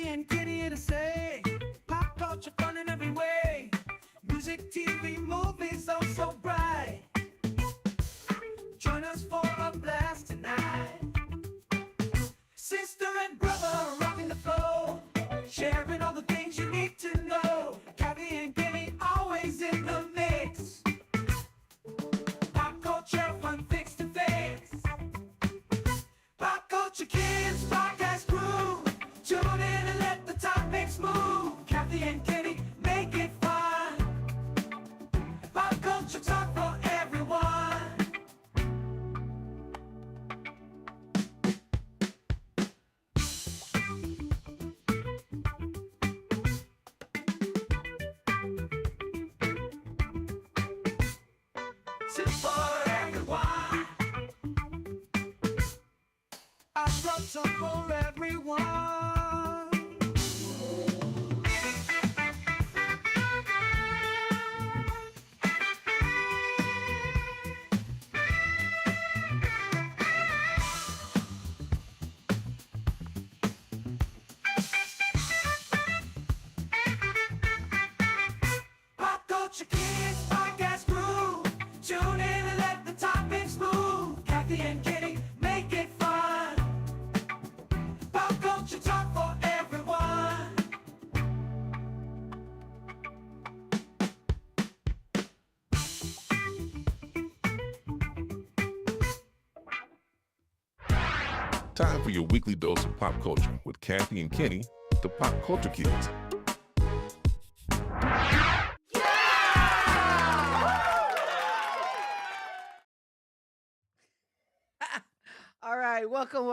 and Kenny here to say, pop culture fun in every way. Music, TV, movies, oh so bright. Join us for a blast tonight. Sister and brother rocking the flow, sharing all the things you need to know. Kathy and Kenny always in the mix. Pop culture fun fix to fix. Pop Culture Kids podcast crew. Tune in and let the topics move. Kathy and Kenny make it fun. Pop culture talk for everyone. Sit for everyone. I brought some for everyone. Pop Culture Kids podcast crew. Tune in and let the topics move. Kathy and Kenny make it fun. Pop culture talk for everyone. Time for your weekly dose of pop culture with Kathy and Kenny, the Pop Culture Kids. All right, welcome.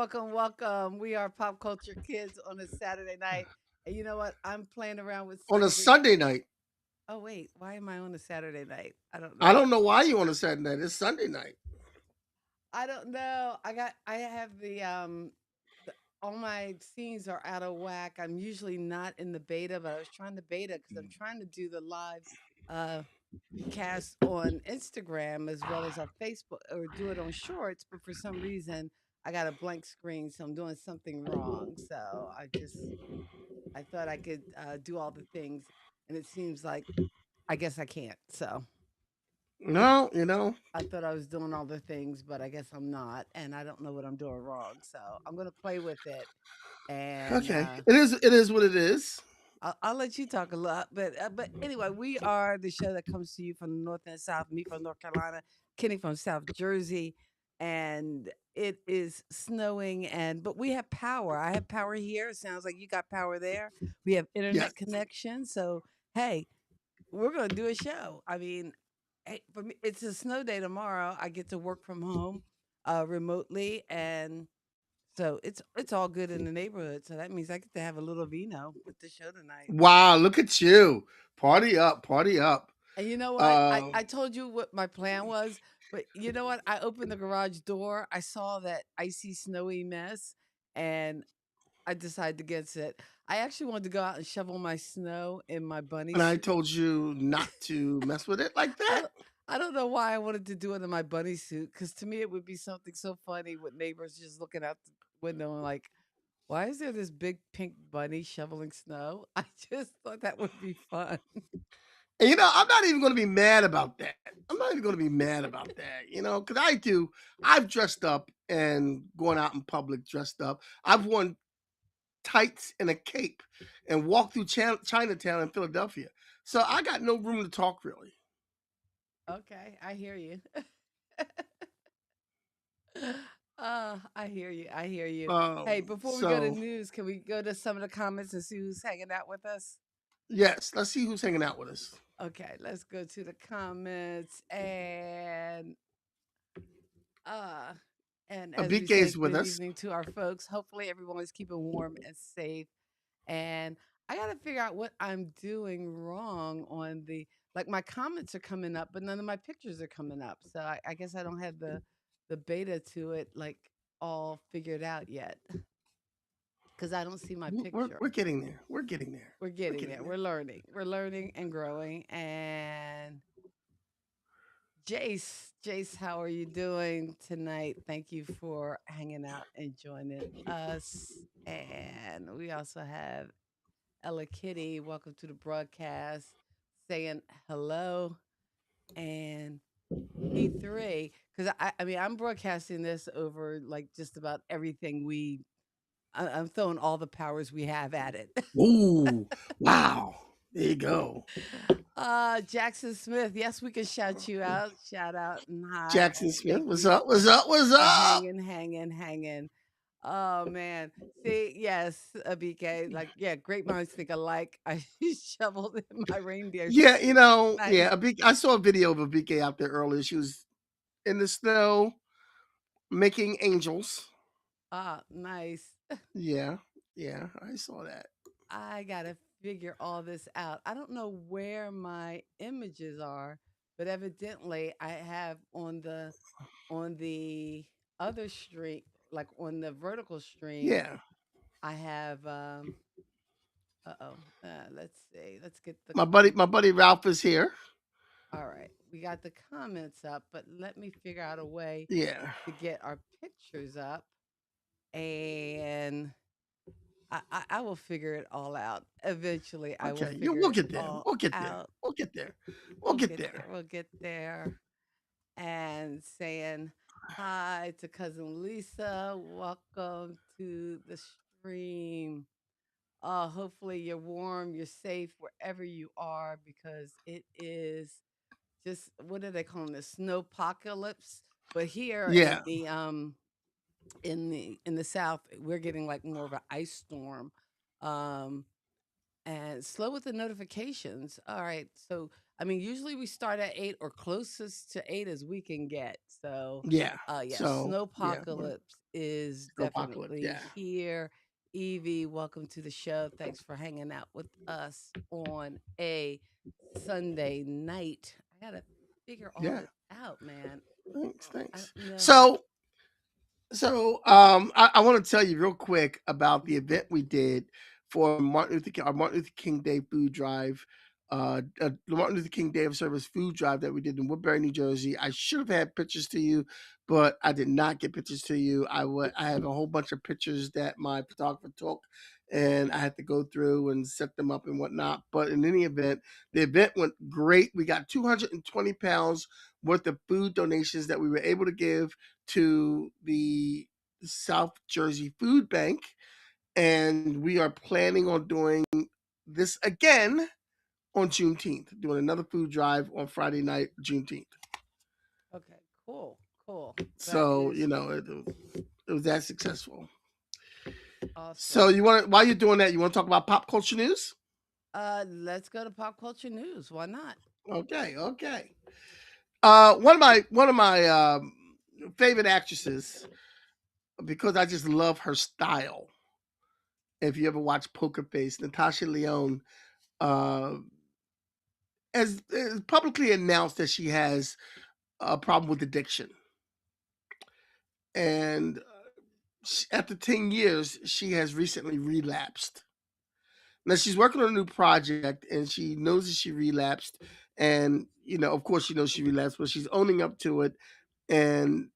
We are Pop Culture Kids on a Saturday night. And you know what? I'm playing around with On a Cedric. Sunday night. Oh wait, why am I on a Saturday night? I don't know. I don't know why you on a Saturday night. It's Sunday night. I don't know. I have all my scenes are out of whack. I'm usually not in the beta, but I was trying to beta because I'm trying to do the live uh cast on Instagram as well as our Facebook or do it on shorts, but for some reason I got a blank screen, so I'm doing something wrong. So I thought I could do all the things, and it seems like I guess I can't. So No, I thought I was doing all the things, but I guess I'm not, and I don't know what I'm doing wrong. So I'm gonna play with it, and Okay. It is what it is. I'll let you talk a lot. But anyway, we are the show that comes to you from the north and south. Me from North Carolina, Kenny from South Jersey, and it is snowing. But we have power. I have power here. It sounds like you got power there. We have Yes. internet connection. So hey, we're gonna do a show. I mean, hey, for me, it's a snow day tomorrow. I get to work from home remotely, and so it's all good in the neighborhood. So that means I get to have a little vino with the show tonight. Wow, look at you. Party up, party up. And you know what? I Um, told you what my plan was, but you know what? I opened the garage door. I saw that icy, snowy mess, and I decided against it. I actually wanted to go out and shovel my snow in my bunny and I suit. told you not to mess with it like I that. don't, I don't know why I wanted to do it in my bunny suit, because to me it would be something so funny with neighbors just looking out the window and like, why is there this big pink bunny shoveling snow? I just thought that would be fun. And I'm not even going to be mad about that. I'm not even going to be mad about that, because I've dressed up and going out in public dressed up. I've worn tights and a cape and walked through Chinatown in Philadelphia. So I got no room to talk really. Okay, I hear you. I hear you. I hear you. Hey, before we go to So news, can we go to some of the comments and see who's hanging out with us? yes, let's see who's hanging out with us. Okay, let's go to the comments uh and as we say, Abike's with good us. evening to our folks. Hopefully everyone is keeping warm and safe. And I got to figure out what I'm doing wrong on like my comments are coming up, but none of my pictures are coming up. So I guess I don't have the beta to it like all figured out yet because I don't see my We're, picture. we're getting there. We're getting there. We're getting there. We're learning. We're learning and growing. And Jace, how are you doing tonight? Thank you for hanging out and joining us. And we also have Ella Kitty. Welcome to the broadcast. Saying hello and P3 because I mean I'm broadcasting this over like just about everything I'm throwing all the powers we have at it. Ooh, wow. There you go. Jackson Smith, yes, we can shout you out. Shout out and hi. Jackson Smith. Thank What's you up? What's up? What's for up? hanging. Oh man. See, yes, BK, like yeah, great minds think alike. I shoveled in my reindeer. Yeah, Nice. I saw a video of a BK out there earlier. She was in the snow making angels. Nice. Yeah, yeah, I saw that. I gotta figure all this out. I don't know where my images are, but evidently I have on the other stream, like on the vertical stream, Yeah, I have uh-oh. Let's see. Let's get the my buddy Ralph is here. all right. We got the comments up, but let me figure out a way Yeah. to get our pictures up and I will figure it all out. Eventually, I will Okay. figure We'll it get there. all We'll get there. out. We'll get there. We'll We'll get get there. there. We'll get there. And saying hi to cousin Lisa. Welcome to the stream. Hopefully you're warm, you're safe wherever you are because it is just what are they calling this? Snowpocalypse. But here Yeah. in the south, we're getting like more of an ice storm. Um, and slow with the notifications. All right. So, I mean, usually we start at 8 or closest to 8 as we can get. So, Yeah. yeah, So yeah, snowpocalypse is apocalypse. definitely Yeah. here. Evie, welcome to the show. Thanks for hanging out with us on a Sunday night. I gotta figure all Yeah. this out, man. Thanks. I Thanks. don't know how. I want to tell you real quick about the event we did for our Martin Luther King Day food drive, the Martin Luther King Day of Service food drive that we did in Woodbury, New Jersey. I should have had pictures to you, but I did not get pictures to you. I have a whole bunch of pictures that my photographer took, and I had to go through and set them up and whatnot. But in any event, the event went great. We got 220 pounds worth of food donations that we were able to give to the South Jersey Food Bank, and we are planning on doing this again on Juneteenth, doing another food drive on Friday night, Juneteenth. Okay, cool. That So is it was that successful. So awesome. while you're doing that, you want to talk about pop culture news? Let's go to pop culture news. Why not? Okay, okay. One of my favorite actresses, because I just love her style. If you ever watch Poker Face, Natasha Lyonne uh, has publicly announced that she has a problem with addiction, and after 10 years, she has recently relapsed. Now she's working on a new project, and she knows that she relapsed, and of course, she knows she relapsed, but she's owning up to it, and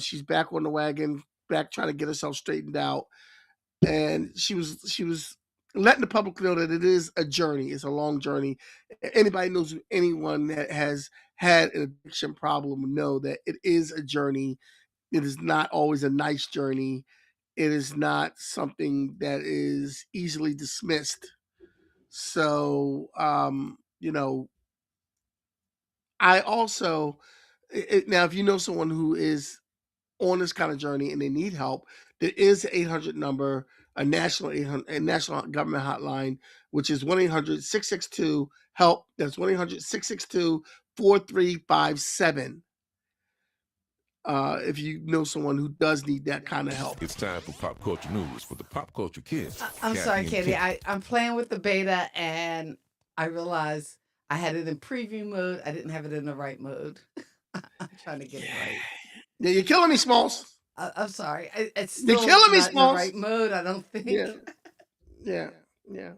she's back on the wagon, back trying to get herself straightened out, and she was letting the public know that it is a journey. It's a long journey. Anybody knows anyone that has had an addiction problem know that it is a journey. It is not always a nice journey. It is not something that is easily dismissed. So, I also now if you know someone who is on this kind of journey and they need help, there is an 800 number, a national government hotline, which is 1-800-662-HELP. That's 1-800-662-4357. If you know someone who does need that kind of help. It's time for pop culture news with the Pop Culture Kids. I'm sorry, Kathy and Katie. Kenny. I'm playing with the beta and I realized I had it in preview mode. I didn't have it in the right mode. I'm trying to get it right. Yeah, you're killing me, Smalls. I'm sorry. It's You're still killing me, not in the Smalls. right mode, I don't think. Yeah, yeah. I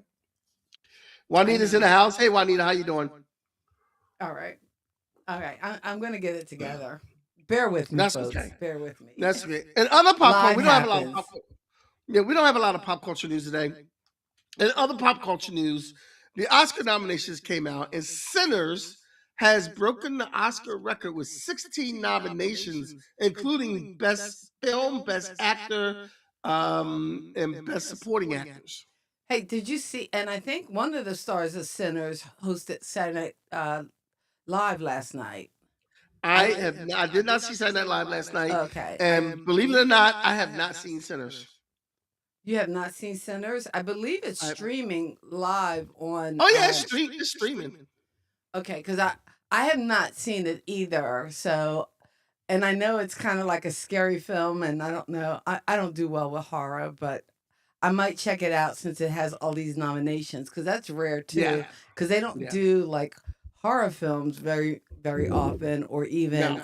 Juanita's know. in the house. Hey, Juanita, how you doing? All right. I'm going to get it together. Bear with me, That's folks. okay. Bear with me. That's great. And other popcorn, Live we don't have a lot of happens. popcorn. Yeah, we don't have a lot of pop culture news today. In other pop culture news, the Oscar nominations came out, and Sinners has broken the Oscar record with 16 nominations, including Best Film, Best Actor, and Best Supporting Actors. Hey, did you see? And I think one of the stars of Sinners hosted Saturday Night Live last night. I did not see Saturday Night Live last night, Okay, and believe it or not, I have not seen Sinners. you have not seen Sinners? I believe it's streaming live on. Oh yeah, it's streaming. Okay, because I have not seen it either. So, and I know it's kind of like a scary film, and I don't know. I don't do well with horror, but I might check it out since it has all these nominations because that's rare too. Yeah. Because they don't Yeah. do like horror films very often, or even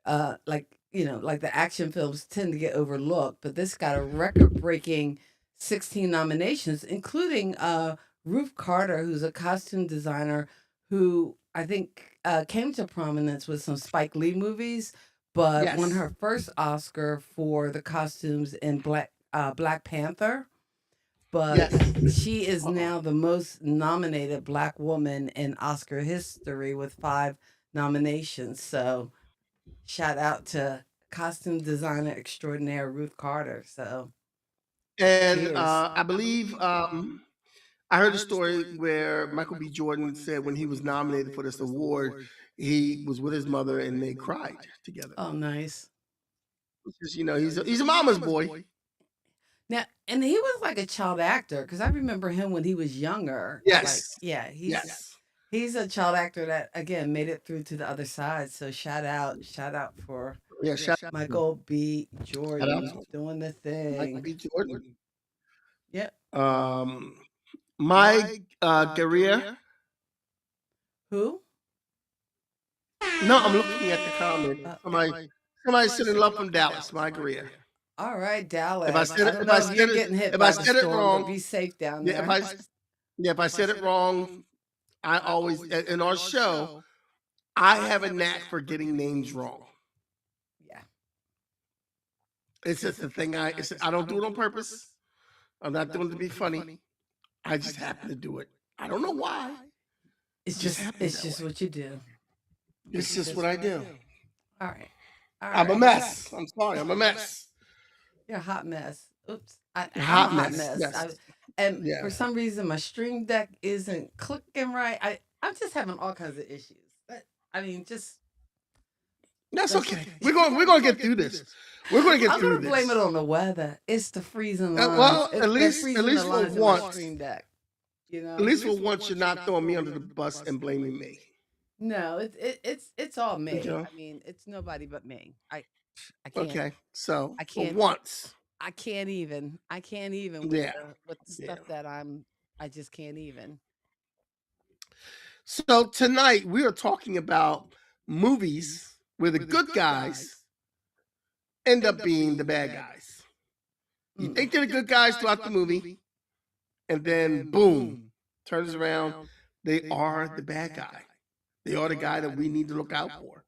No. like like the action films tend to get overlooked. But this got a record breaking 16 nominations, including Ruth Carter, who's a costume designer who I think came to prominence with some Spike Lee movies, but won Yes. her first Oscar for the costumes in Black Panther. But Yes. she is now the most nominated Black woman in Oscar history with 5 nominations. So shout out to costume designer extraordinaire Ruth Carter. So And cheers. I believe I heard a story where Michael B. Jordan said when he was nominated for this award, he was with his mother and they cried together. Oh, nice. Because, he's a mama's boy. Now, and he was like a child actor because I remember him when he was younger. Yes. Yeah, Yes. he's a child actor that again made it through to the other side. So shout out for Yeah. Shout out Michael B. to Jordan him. doing the Michael thing. B. Jordan. Yep. Mike Guerrier. Who? No, I'm looking at the comment. Somebody said in love from Dallas. Mike Guerrier. All right, Dallas. If I said I it, don't if know I if said you're it, getting hit if by I the said it storm, wrong, but be safe down yeah, there. if I said it wrong, I always in our show, I have a knack for getting names wrong. Yeah. It's just a thing. I don't do it on purpose. I'm not doing it to be funny. I just happen to do it. I don't know why. It's just just happens that way. what you do. It's just what I do. All right. I'm a mess. I'm sorry. I'm a mess. You're a hot mess. Oops. I'm a Hot hot mess. mess. Yes. And Yeah. for some reason, my stream deck isn't clicking right. I'm just having all kinds of issues. But I mean, just That's okay. We're gonna get through this. We're gonna get I'm through gonna blame this. it on the weather. It's the freezing lines. Well, They're at least freezing the for lines in my once, stream deck. at least for once, you're not throwing me under the bus and blaming me. No, it's all me. Okay. I mean, it's nobody but me. I can't. Okay. So I for can't. once, I can't even with yeah. with the Yeah. stuff that I just can't even. So tonight we are talking about movies where the good guys end up being the bad guys. You think they're the good guys throughout the movie, and then boom, turns around, they are the bad guy. They are the guy that we need to look out for.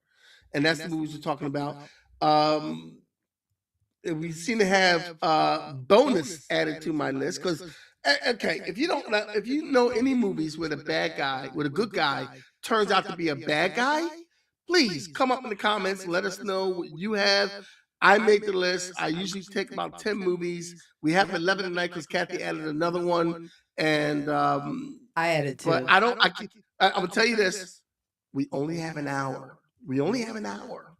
And that's the movies we're talking about. We seem to have bonus added to my list because okay, if you know any movies where the bad guy, where the good guy turns out to be a bad guy, please come up in the comments and let us know what you have. I made the list. I usually take about 10 movies. We have 11 tonight because Kathy added another one. And I added two. but I'm gonna tell you this. We only have an hour. We only have an hour.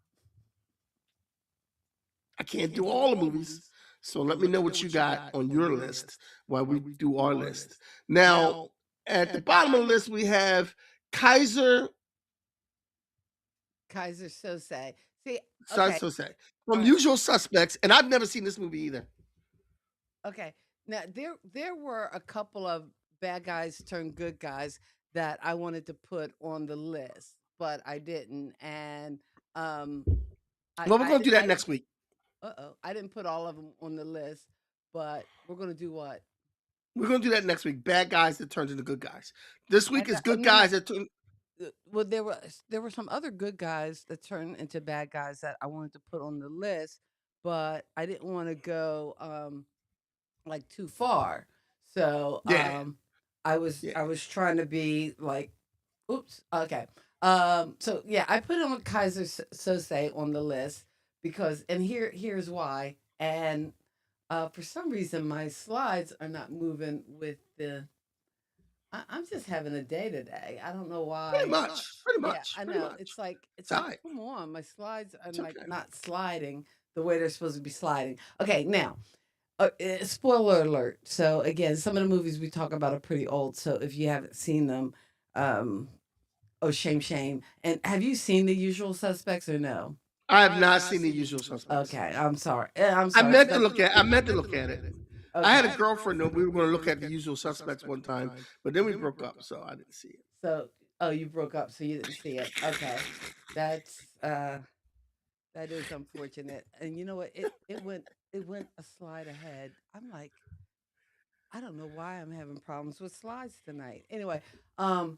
I can't do all the movies. So let me know what you got on your list while we do our list. Now, at the bottom of the list, we have Kaiser Sose. See, okay, Sose from Usual Suspects, and I've never seen this movie either. okay. Now there were a couple of bad guys turned good guys that I wanted to put on the list, but I didn't. And Well, we're going to do that next week. I didn't put all of them on the list, but we're gonna do what? We're going to do that next week. Bad guys that turns into good guys. This week is good No. guys that turn. Well, there were some other good guys that turned into bad guys that I wanted to put on the list, but I didn't want to go like too far. So Yeah, I yeah. was trying to be like, oops, okay. So yeah, I put on Kaiser Sose on the list because, and here's why. And for some reason, my slides are not moving with the. I'm just having a day today. I don't know Pretty why. much, pretty Yeah, much, I pretty know. much. It's It's all like, right. come on, my slides are It's like okay. not sliding the way they're supposed to be sliding. Okay, now, spoiler alert. So again, some of the movies we talk about are pretty old. So if you haven't seen them, um, oh shame, shame. And have you seen The Usual Suspects or no? I have not seen The Usual Suspects. Okay, I'm sorry. I'm I sorry. meant to look at. I meant to look at it. I had a Okay. girlfriend that we were going to look at The Usual Suspects one time, but then we broke up, so I didn't see it. So, oh, you broke up, so you didn't see it. Okay, that's that is unfortunate. And you know what? It went a slide ahead. I'm like, I don't know why I'm having problems with slides tonight. Anyway, um,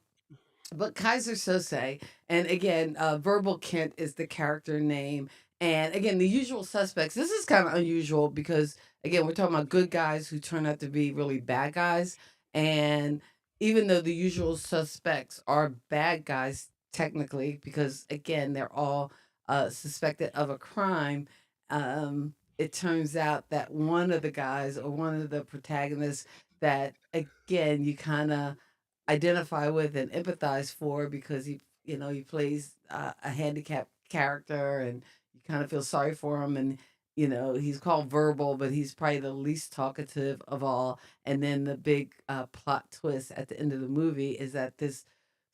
but Kaiser Sose, and again, Verbal Kent is the character name. And again, the usual suspects. This is kind of unusual because again, we're talking about good guys who turn out to be really bad guys. And even though the usual suspects are bad guys technically, because again, they're all suspected of a crime. It turns out that one of the guys or one of the protagonists that again you kind of identify with and empathize for because he plays a handicapped character and you kind of feel sorry for him and he's called verbal but he's probably the least talkative of all. And then the big plot twist at the end of the movie is that this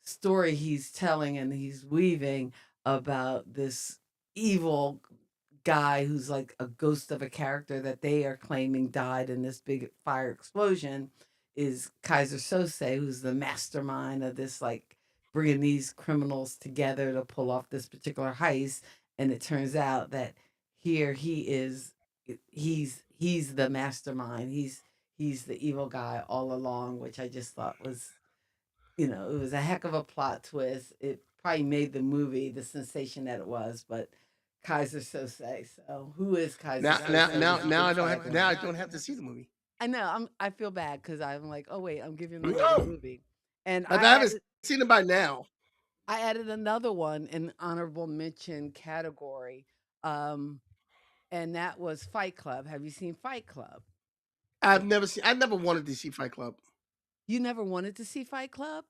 story he's telling and he's weaving about this evil guy who's like a ghost of a character that they are claiming died in this big fire explosion is Kaiser Sose, who's the mastermind of this, like bringing these criminals together to pull off this particular heist. And it turns out that here he is, he's the mastermind. He's the evil guy all along, which I just thought was, it was a heck of a plot twist. It probably made the movie the sensation that it was, but Kaiser Sose. So who is Kaiser Now, Sose? now, Is now, the now I big don't have. Now I protagonist. don't have to see the movie. I know. I feel bad because I'm like, oh wait, I'm giving away the No, movie, and if I haven't seen it by now. I added another one in honorable mention category, um, and that was Fight Club. Have you seen Fight Club? I've never seen. I never wanted to see Fight Club. You never wanted to see Fight Club,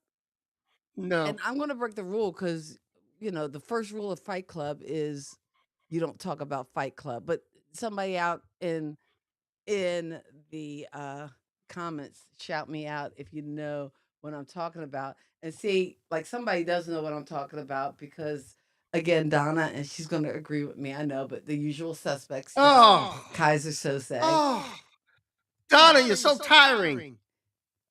No. and I'm going to break the rule because the first rule of Fight Club is you don't talk about Fight Club. But somebody out in the comments shout me out if you know what I'm talking about. And see, like somebody does know what I'm talking about because again, Donna, and she's gonna agree with me, I know, but the usual suspects, yes. Oh, Kaiser Sose. oh, Donna, you're so tiring.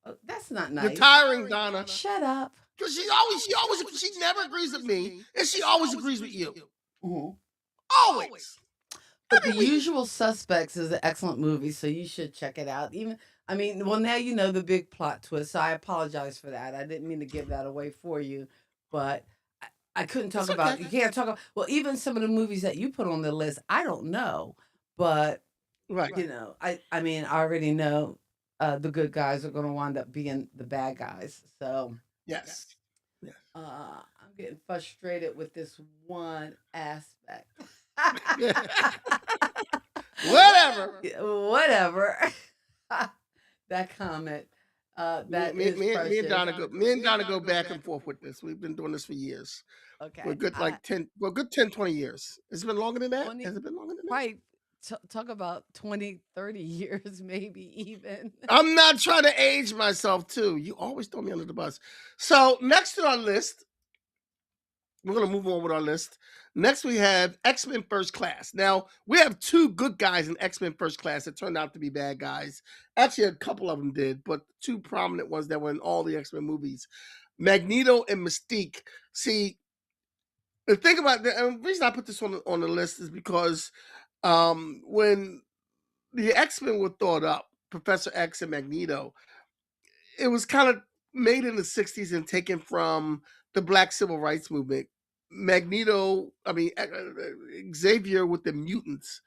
Oh, that's not You're nice. tiring, Donna. Shut up. Because she never agrees with me, and she always agrees with you. Mhm. Always. But The Every week. Usual Suspects is an excellent movie, so you should check it out. Even, I mean, well, now you know the big plot twist. So I apologize for that. I didn't mean to give that away for you, but I couldn't talk It's about. okay. You can't talk about. Well, even some of the movies that you put on the list, I don't know, but Right. I mean, I already know the good guys are going to wind up being the bad guys. So Yes. Yes. I'm getting frustrated with this one aspect. Whatever. Yeah, whatever. That comment. That is Me and precious. Donna go. Me and Donna go back and forth with this. We've been doing this for years. For a Okay. good like 10. Well, good 10, 20 years. Has it been longer than that? 20, Has it been longer than that? probably talk about 20, 30 years, maybe even. I'm not trying to age myself too. You always throw me under the bus. So next to our list, we're gonna move on with our list. Next, we have X-Men First Class. Now, we have two good guys in X-Men First Class that turned out to be bad guys. Actually, a couple of them did, but two prominent ones that were in all the X-Men movies. Magneto and Mystique. See, the thing about the reason I put this on the list is because when the X-Men were thought up, Professor X and Magneto, it was kind of made in the 60s and taken from the Black Civil Rights Movement. Magneto, I mean, Xavier with the mutants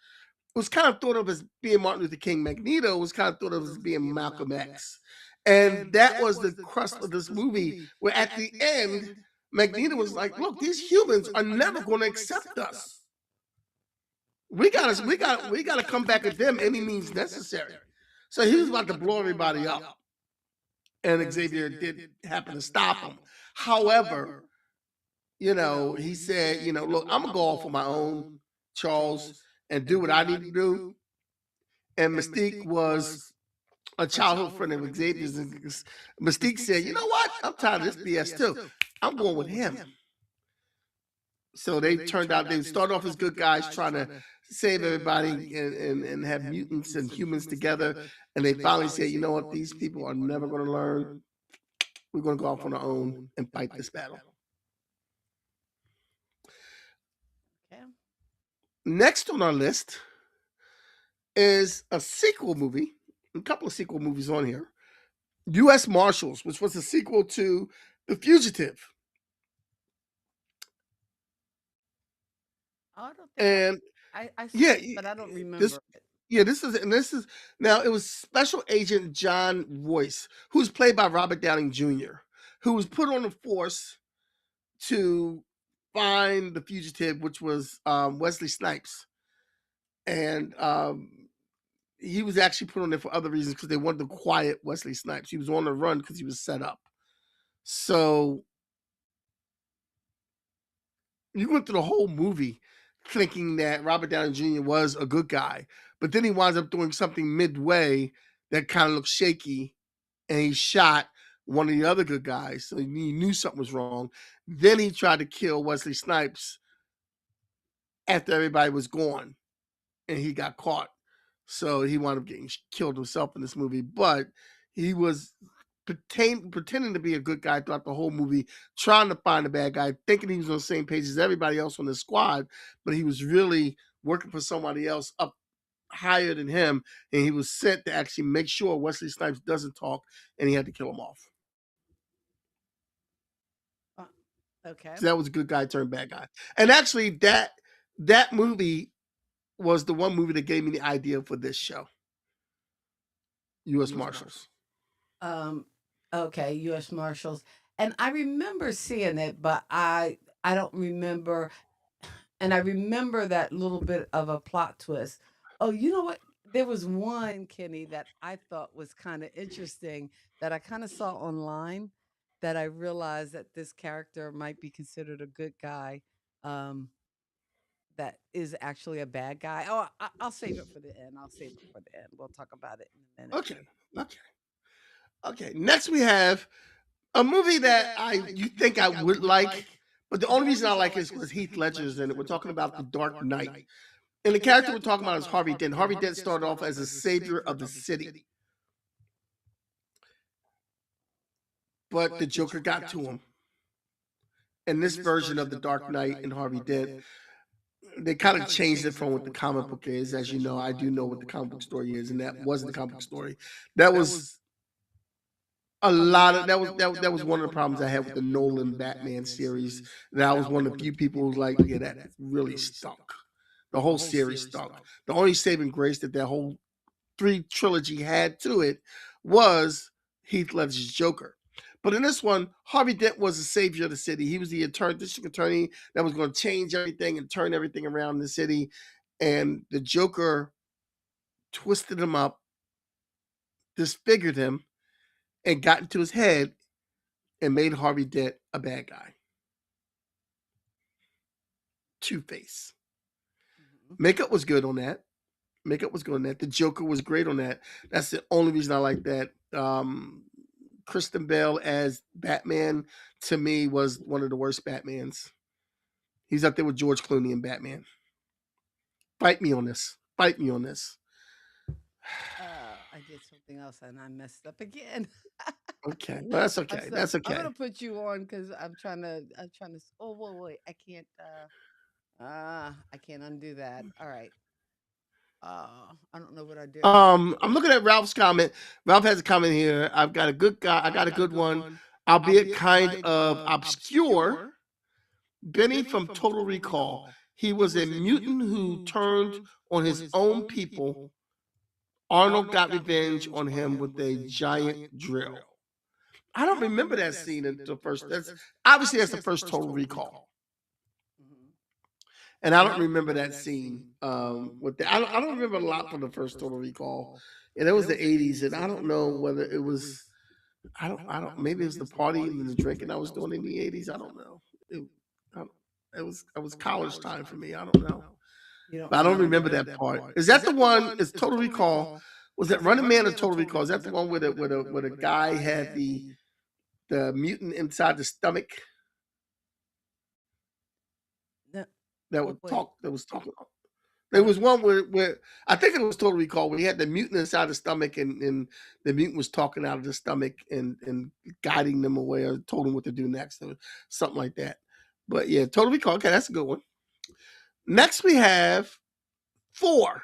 was kind of thought of as being Martin Luther King. Magneto was kind of thought of as being Malcolm X. And that was the crust of this movie, where at the end, Magneto was like, look, these humans are never going to accept us. We gotta come back at them any means necessary. So he was about to blow everybody up. And Xavier did happen to stop him. However, he said, look, I'm gonna go off on my own, Charles, and do what I need to do. And Mystique was a childhood friend of Xavier's. And Mystique said, you know what? I'm tired of this BS too. I'm going with him. So they turned out, they started off as good guys trying to save everybody and have mutants and humans together. And they finally said, you know what? These people are never going to learn. We're going to go off on our own and fight this battle. Okay. Next on our list is a sequel movie, a couple of sequel movies on here. U.S. Marshals, which was a sequel to The Fugitive. Oh, I don't think And I saw yeah, it, but I don't remember this it. this is now, it was Special Agent John Royce, who's played by Robert Downing Jr., who was put on the force to find the fugitive, which was Wesley Snipes. And he was actually put on there for other reasons, because they wanted to quiet Wesley Snipes. He was on the run because he was set up. So you went through the whole movie thinking that Robert Downey Jr. was a good guy, but then he winds up doing something midway that kind of looked shaky, and he shot one of the other good guys. So he knew something was wrong. Then he tried to kill Wesley Snipes after everybody was gone, and he got caught. So he wound up getting killed himself in this movie. But he was pretending to be a good guy throughout the whole movie, trying to find the bad guy, thinking he was on the same page as everybody else on the squad, but he was really working for somebody else up higher than him, and he was sent to actually make sure Wesley Snipes doesn't talk, and he had to kill him off. Okay. So that was a good guy turned bad guy. And actually, that movie was the one movie that gave me the idea for this show, U.S. Marshals. Okay, U.S. Marshals, and I remember seeing it, but I don't remember, and I remember that little bit of a plot twist. Oh, you know what? There was one, Kenny, that I thought was kind of interesting, that I kind of saw online, that I realized that this character might be considered a good guy. Um, that is actually a bad guy. Oh, I'll save it for the end. I'll save it for the end. We'll talk about it in a minute. Okay. Okay. Next we have a movie that you think I would like, but the only reason I like it is because Heath Ledger's in it. We're talking about The Dark Knight. And the character we're talking about is Harvey Dent. Harvey Dent started off as a savior of the city, but the Joker got to him. And this version of The Dark Knight and Harvey Dent, they kind of changed it from what the comic book is. As you know, I do know what the comic book story is, and that wasn't the comic book story. That was a lot of that was one of the problems I had with the Nolan Batman series. That I was one of the few people who was like, yeah, that really stunk. The whole series stunk. The only saving grace that whole 3 trilogy had to it was Heath Ledger's Joker. But in this one, Harvey Dent was the savior of the city. He was the district attorney that was going to change everything and turn everything around in the city. And the Joker twisted him up, disfigured him, and got into his head and made Harvey Dent a bad guy. Two-Face. Makeup was good on that. The Joker was great on that. That's the only reason I like that. Kristen Bell as Batman, to me, was one of the worst Batmans. He's up there with George Clooney and Batman. Fight me on this. I did something else and I messed up again. Okay, well, that's okay. That's I'm okay. gonna put you on because I'm trying to. Oh, wait, I can't. I can't undo that. All right. I don't know what I did. I'm looking at Ralph's comment. Ralph has a comment here. I've got a good guy. I got a good one, albeit kind of obscure. Benny from Total Recall. He was a mutant who turned on his own people. Arnold got revenge on him with a giant drill. I don't remember that scene until first. That's obviously that's the first Total Recall, Mhm. and I don't remember that scene. With the I don't remember a lot from the first Total Recall, and it was the '80s, and I don't know whether it was. I don't. Maybe it was the party and the drinking I was doing in the '80s. I don't know. It, I, it was college time for me. I don't know. You don't But I don't remember remember that. that part. Is that the one? Is Total Recall? Was it Running Man or Total Recall? Is that the one where the guy had the mutant inside the stomach No, that oh, would wait. talk? That was talking. I There don't. was one where I think it was Total Recall where he had the mutant inside the stomach and the mutant was talking out of the stomach and guiding them away or told them what to do next or something like that. But yeah, Total Recall. Okay, that's a good one. Next we have Thor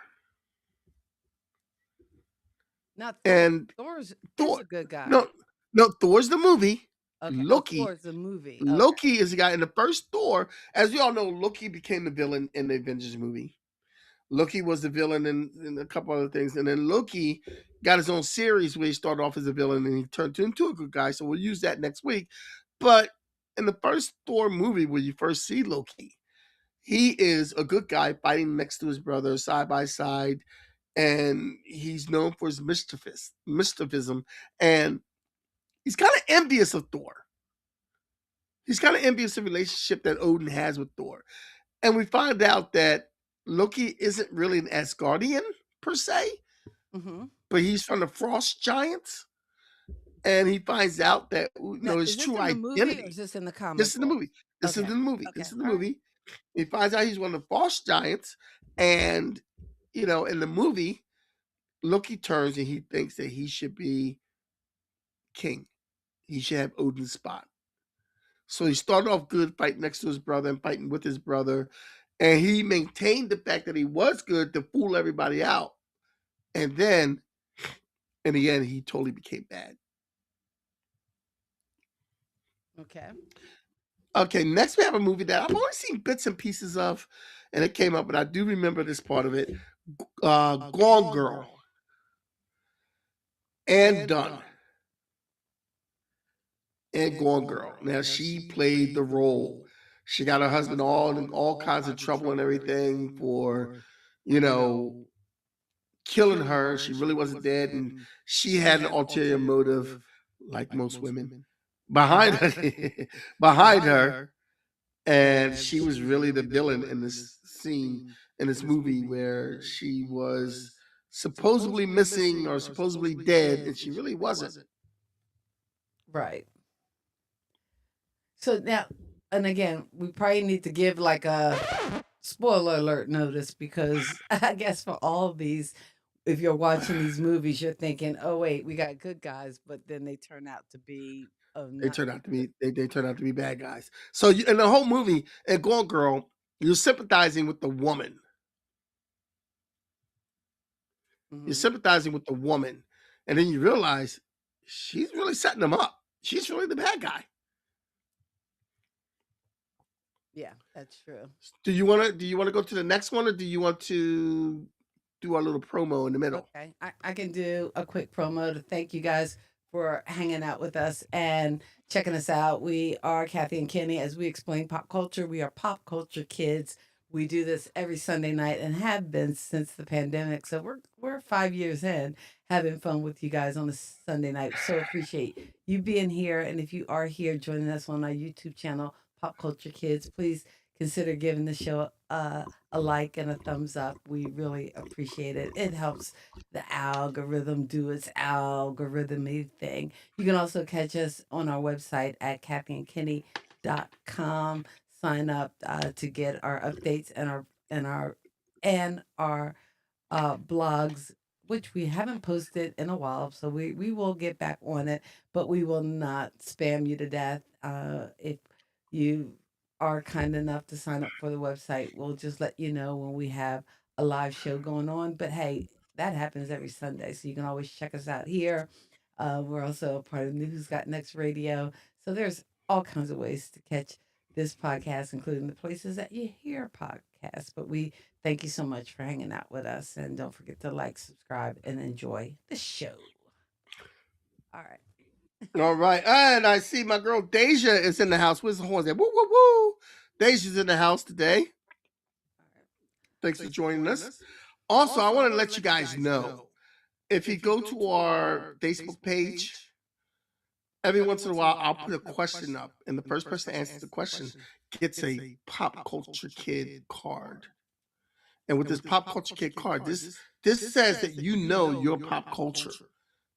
Not Thor. and Thor's Thor. a good guy. No, no, Thor's the movie. Okay. Oh, Loki. Thor's the movie. Okay. Loki is the guy in the first Thor. As we all know, Loki became the villain in the Avengers movie. Loki was the villain in a couple other things, and then Loki got his own series where he started off as a villain and he turned into a good guy. So we'll use that next week. But in the first Thor movie, where you first see Loki, he is a good guy fighting next to his brother side by side, and he's known for his mischievism, and he's kind of envious of Thor. He's kind of envious of the relationship that Odin has with Thor. And we find out that Loki isn't really an Asgardian per se, Mm-hmm. but he's from the Frost Giants. And he finds out that Now, his is this true in the movie or is identity. this in the This comic is in the book? movie. This is in Okay. the movie. This Okay. is in the All right. movie. He finds out he's one of the Frost Giants, and in the movie, Loki turns and he thinks that he should be king. He should have Odin's spot. So he started off good, fighting next to his brother and fighting with his brother. And he maintained the fact that he was good to fool everybody out. And then in the end, he totally became bad. Okay. Okay, next we have a movie that I've only seen bits and pieces of, and it came up, but I do remember this part of it. Gone Girl and Done and Gone Girl. Now she played the role. She got her husband all in all kinds of trouble and everything for, you know, killing her. She really wasn't dead, and she had an ulterior motive, like most women, behind her, behind her, and she was really the villain in this scene in this movie where she was supposedly missing or supposedly dead, and she really wasn't. Right. So now, and again, we probably need to give like a spoiler alert notice because I guess for all of these, if you're watching these movies, you're thinking, "Oh wait, we got good guys," but then they turn out to be They not turned so out to good. be they turned out to be bad guys. So in the whole movie, in Gone Girl, you're sympathizing with the woman. You're Hmm. sympathizing with the woman, and then you realize she's really setting them up. She's really the bad guy. Yeah, that's true. Do you want to go to the next one, or do you want to do our little promo in the middle? Okay, I can do a quick promo to thank you guys for hanging out with us and checking us out. We are Kathy and Kenny. As we explain pop culture, we are Pop Culture Kids. We do this every Sunday night and have been since the pandemic. So we're 5 years in, having fun with you guys on a Sunday night. So appreciate you being here. And if you are here joining us on our YouTube channel, Pop Culture Kids, please consider giving the show a like and a thumbs up. We really appreciate it. It helps the algorithm do its algorithmy thing. You can also catch us on our website at kathyandkenny.com. Sign up to get our updates and our blogs, which we haven't posted in a while. So we will get back on it, but we will not spam you to death. If you are kind enough to sign up for the website, we'll just let you know when we have a live show going on. But hey, that happens every Sunday. So you can always check us out here. We're also a part of News Got Next Radio. So there's all kinds of ways to catch this podcast, including the places that you hear podcasts. But we thank you so much for hanging out with us. And don't forget to like, subscribe, and enjoy the show. All right. All right. And I see my girl Deja is in the house. Where's the horns at? Woo, woo, woo. Deja's in the house today. Thanks for joining us. Also, I want to let you guys know, if you go to our Facebook page, every once in a while, I'll put a question up, and the first person to answer the question gets a Pop Culture Kid card. And with this Pop Culture Kid card, this says that you know your pop culture.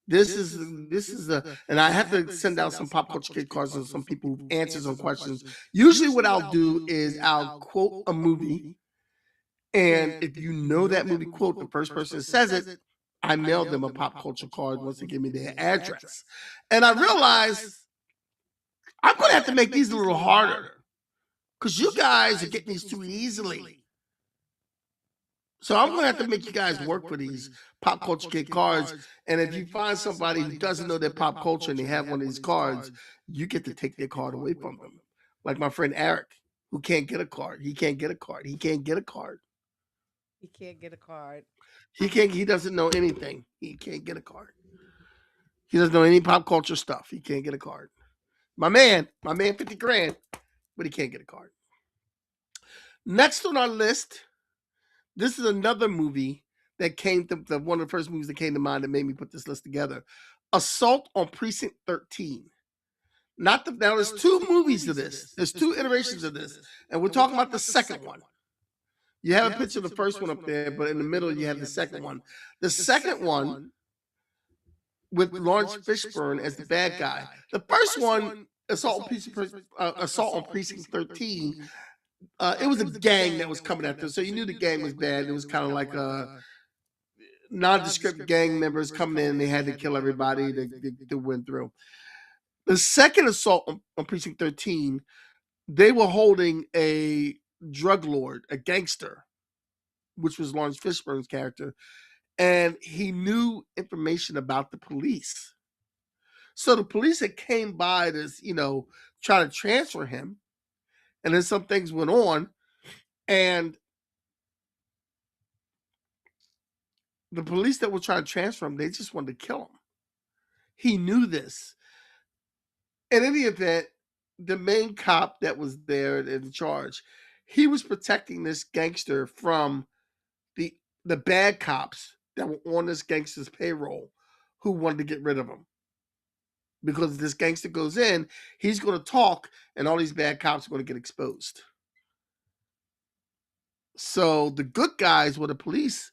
This is a, and I have to send out some Pop Culture Kid cards to some people who answer some questions. Usually, what I'll do is I'll quote a movie, and if you know that movie quote, the first person that says it, I mailed them a pop culture card once they give me their address. And I realized I'm going to have to make these a little harder because you guys are getting these too easily. So I'm going to have to make you guys work for these Pop Culture Kid cards. And if you find somebody who doesn't know their pop culture and they have one of these cards, you get to take their card away from them. Like my friend Eric, who can't get a card. He can't get a card. He can't get a card. He can't get a card. He doesn't know anything. He can't get a card. He doesn't know any pop culture stuff. He can't get a card. My man, 50 grand, but he can't get a card. Next on our list, this is another movie that came to one of the first movies that came to mind that made me put this list together. Assault on Precinct 13. Now there's two movies to this. There's two iterations of this. And we're talking about the second one. You have a picture of the first one up there, but in the middle you have the second one. The second one with Lawrence Fishburne as the bad guy. The first one, Assault on Precinct 13, it was a gang that was coming after. So you knew the gang was bad. It was kind of like a nondescript gang members coming in and they had to kill everybody to win through. The second Assault on Precinct 13, they were holding a drug lord, a gangster, which was Lawrence Fishburne's character, and he knew information about the police. So the police had came by to, try to transfer him, and then some things went on, and the police that were trying to transfer him, they just wanted to kill him. He knew this. In any event, the main cop that was there in charge, he was protecting this gangster from the bad cops that were on this gangster's payroll who wanted to get rid of him. Because if this gangster goes in, he's going to talk, and all these bad cops are going to get exposed. So the good guys were the police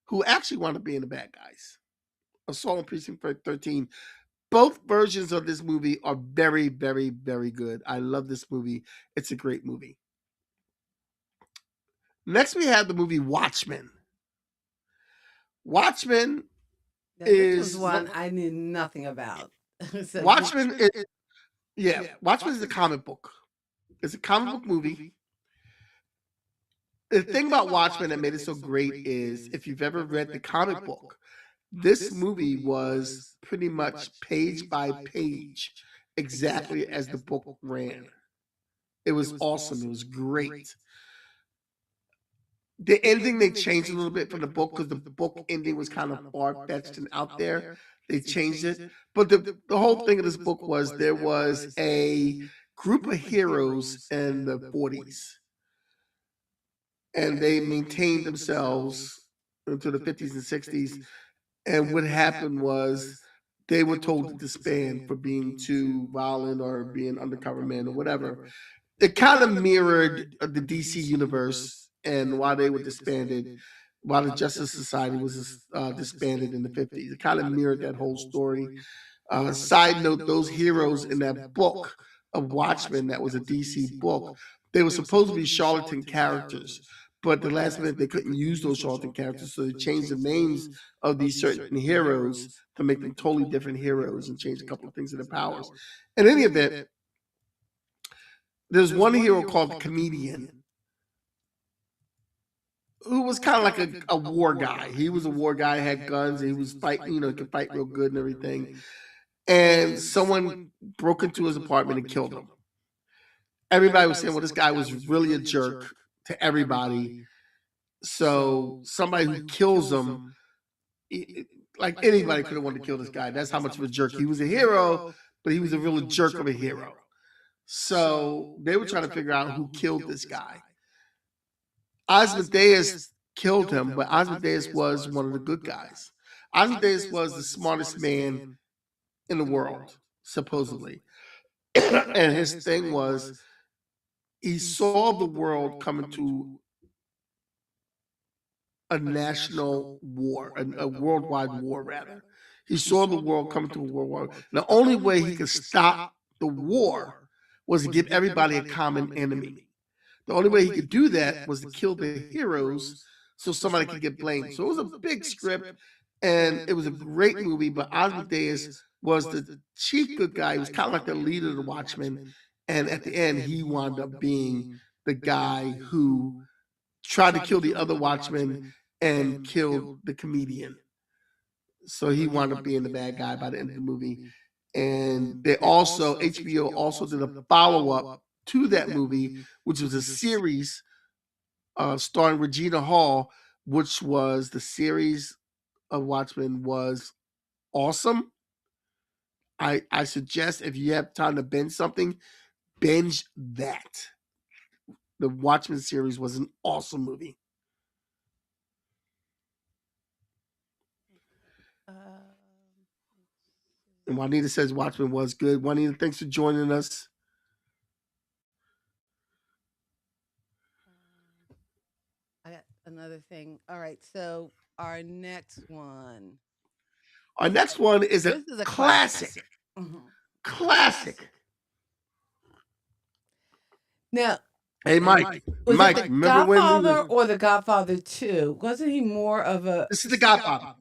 who actually wound up being the bad guys. Assault on Precinct 13. Both versions of this movie are very, very, very good. I love this movie. It's a great movie. Next, we have the movie Watchmen. Watchmen this was one I knew nothing about. So Watchmen is a comic book. It's a comic book movie. The thing about Watchmen that made it so great is if you've ever read the comic book, this movie was pretty much page by page exactly as the book ran. It was awesome. It was great. The ending, they changed a little bit from the book because the book ending was kind of far-fetched and out there. They changed it. But the whole thing of this book was there was a group of heroes in the 40s. And they maintained themselves into the 50s and 60s. And what happened was they were told to disband for being too violent or being undercover men or whatever. It kind of mirrored the DC universe and why they were disbanded, while the Justice Society was disbanded in the 50s. It kind of mirrored that whole story. Side note, those heroes in that book of Watchmen, that was a DC book, they were supposed to be charlatan characters, but the last minute they couldn't use those charlatan characters, so they changed the names of these certain heroes to make them totally different heroes and change a couple of things in their powers. In any event, there's one hero called the Comedian, who was kind of like a war guy. He was a war guy, had guns, and he was fighting, could fight real good and everything. And someone broke into his apartment and killed him. everybody was saying, well, this guy was really a jerk to everybody. So somebody who kills him, like anybody could have wanted to kill this guy. That's how much of a jerk. He was a hero, but he was a real jerk of a hero. So they were trying to figure out who killed this guy. Asmodeus killed him, but Asmodeus was one of the good guys. Asmodeus was the smartest man in the world, supposedly. And his thing was he saw the world coming to a national war, a worldwide war, rather. He saw the world coming to a world war. The only way he could stop the war was to give everybody a common enemy. The only way he could do that was to kill the heroes so somebody could get blamed. So it was a big script and it was a great movie, but Asmodeus was the chief good guy. He was kind of like the leader of the Watchmen. And at the end, he wound up being the guy who tried to kill the other Watchmen and killed the comedian. So he wound up being the bad guy by the end of the movie. And they also, HBO also did a follow-up to that movie, which was a series starring Regina Hall, which was the series of Watchmen was awesome. I suggest if you have time to binge something, binge that. The Watchmen series was an awesome movie. And Juanita says Watchmen was good. Juanita, thanks for joining us. I got another thing. All right, so our next one. Our next one is a This is a classic. Mhm. Classic. Now, Hey, Mike. was Mike, it the remember when we Godfather were... or the Godfather 2? Wasn't he more of a? This is the Godfather.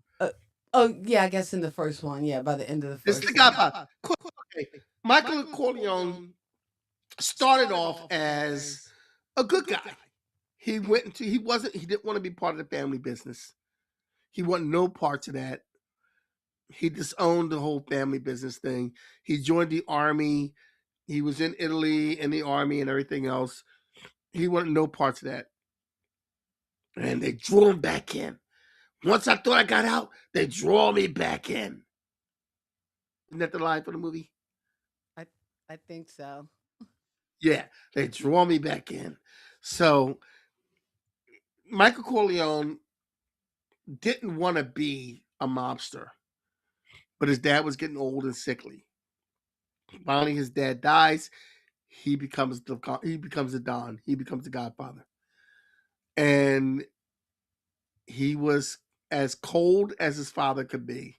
Oh yeah, I guess in the first one. Yeah, by the end of the This first. is the one. Godfather. Okay. Michael Corleone started off as a good guy. He didn't want to be part of the family business. He wanted no parts of that. He disowned the whole family business thing. He joined the army. He was in Italy in the army and everything else. He wanted no parts of that. And they drew him back in. Once I thought I got out, they draw me back in. Isn't that the line for the movie? I think so. Yeah, they draw me back in. So Michael Corleone didn't want to be a mobster, but his dad was getting old and sickly. Finally, his dad dies. He becomes the Don. He becomes the Godfather, and he was as cold as his father could be.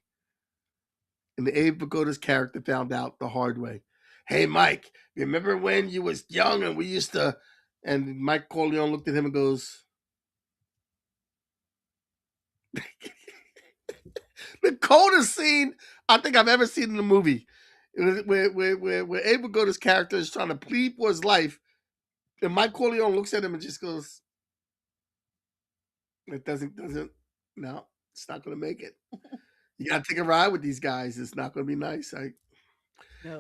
And Abe Vigoda's character found out the hard way. Hey, Mike, remember when you was young and we used to... And Mike Corleone looked at him and goes... The coldest scene I think I've ever seen in a movie. Where Abe Vigoda's character is trying to plead for his life, and Mike Corleone looks at him and just goes, "It doesn't, no, it's not going to make it. You got to take a ride with these guys. It's not going to be nice." No,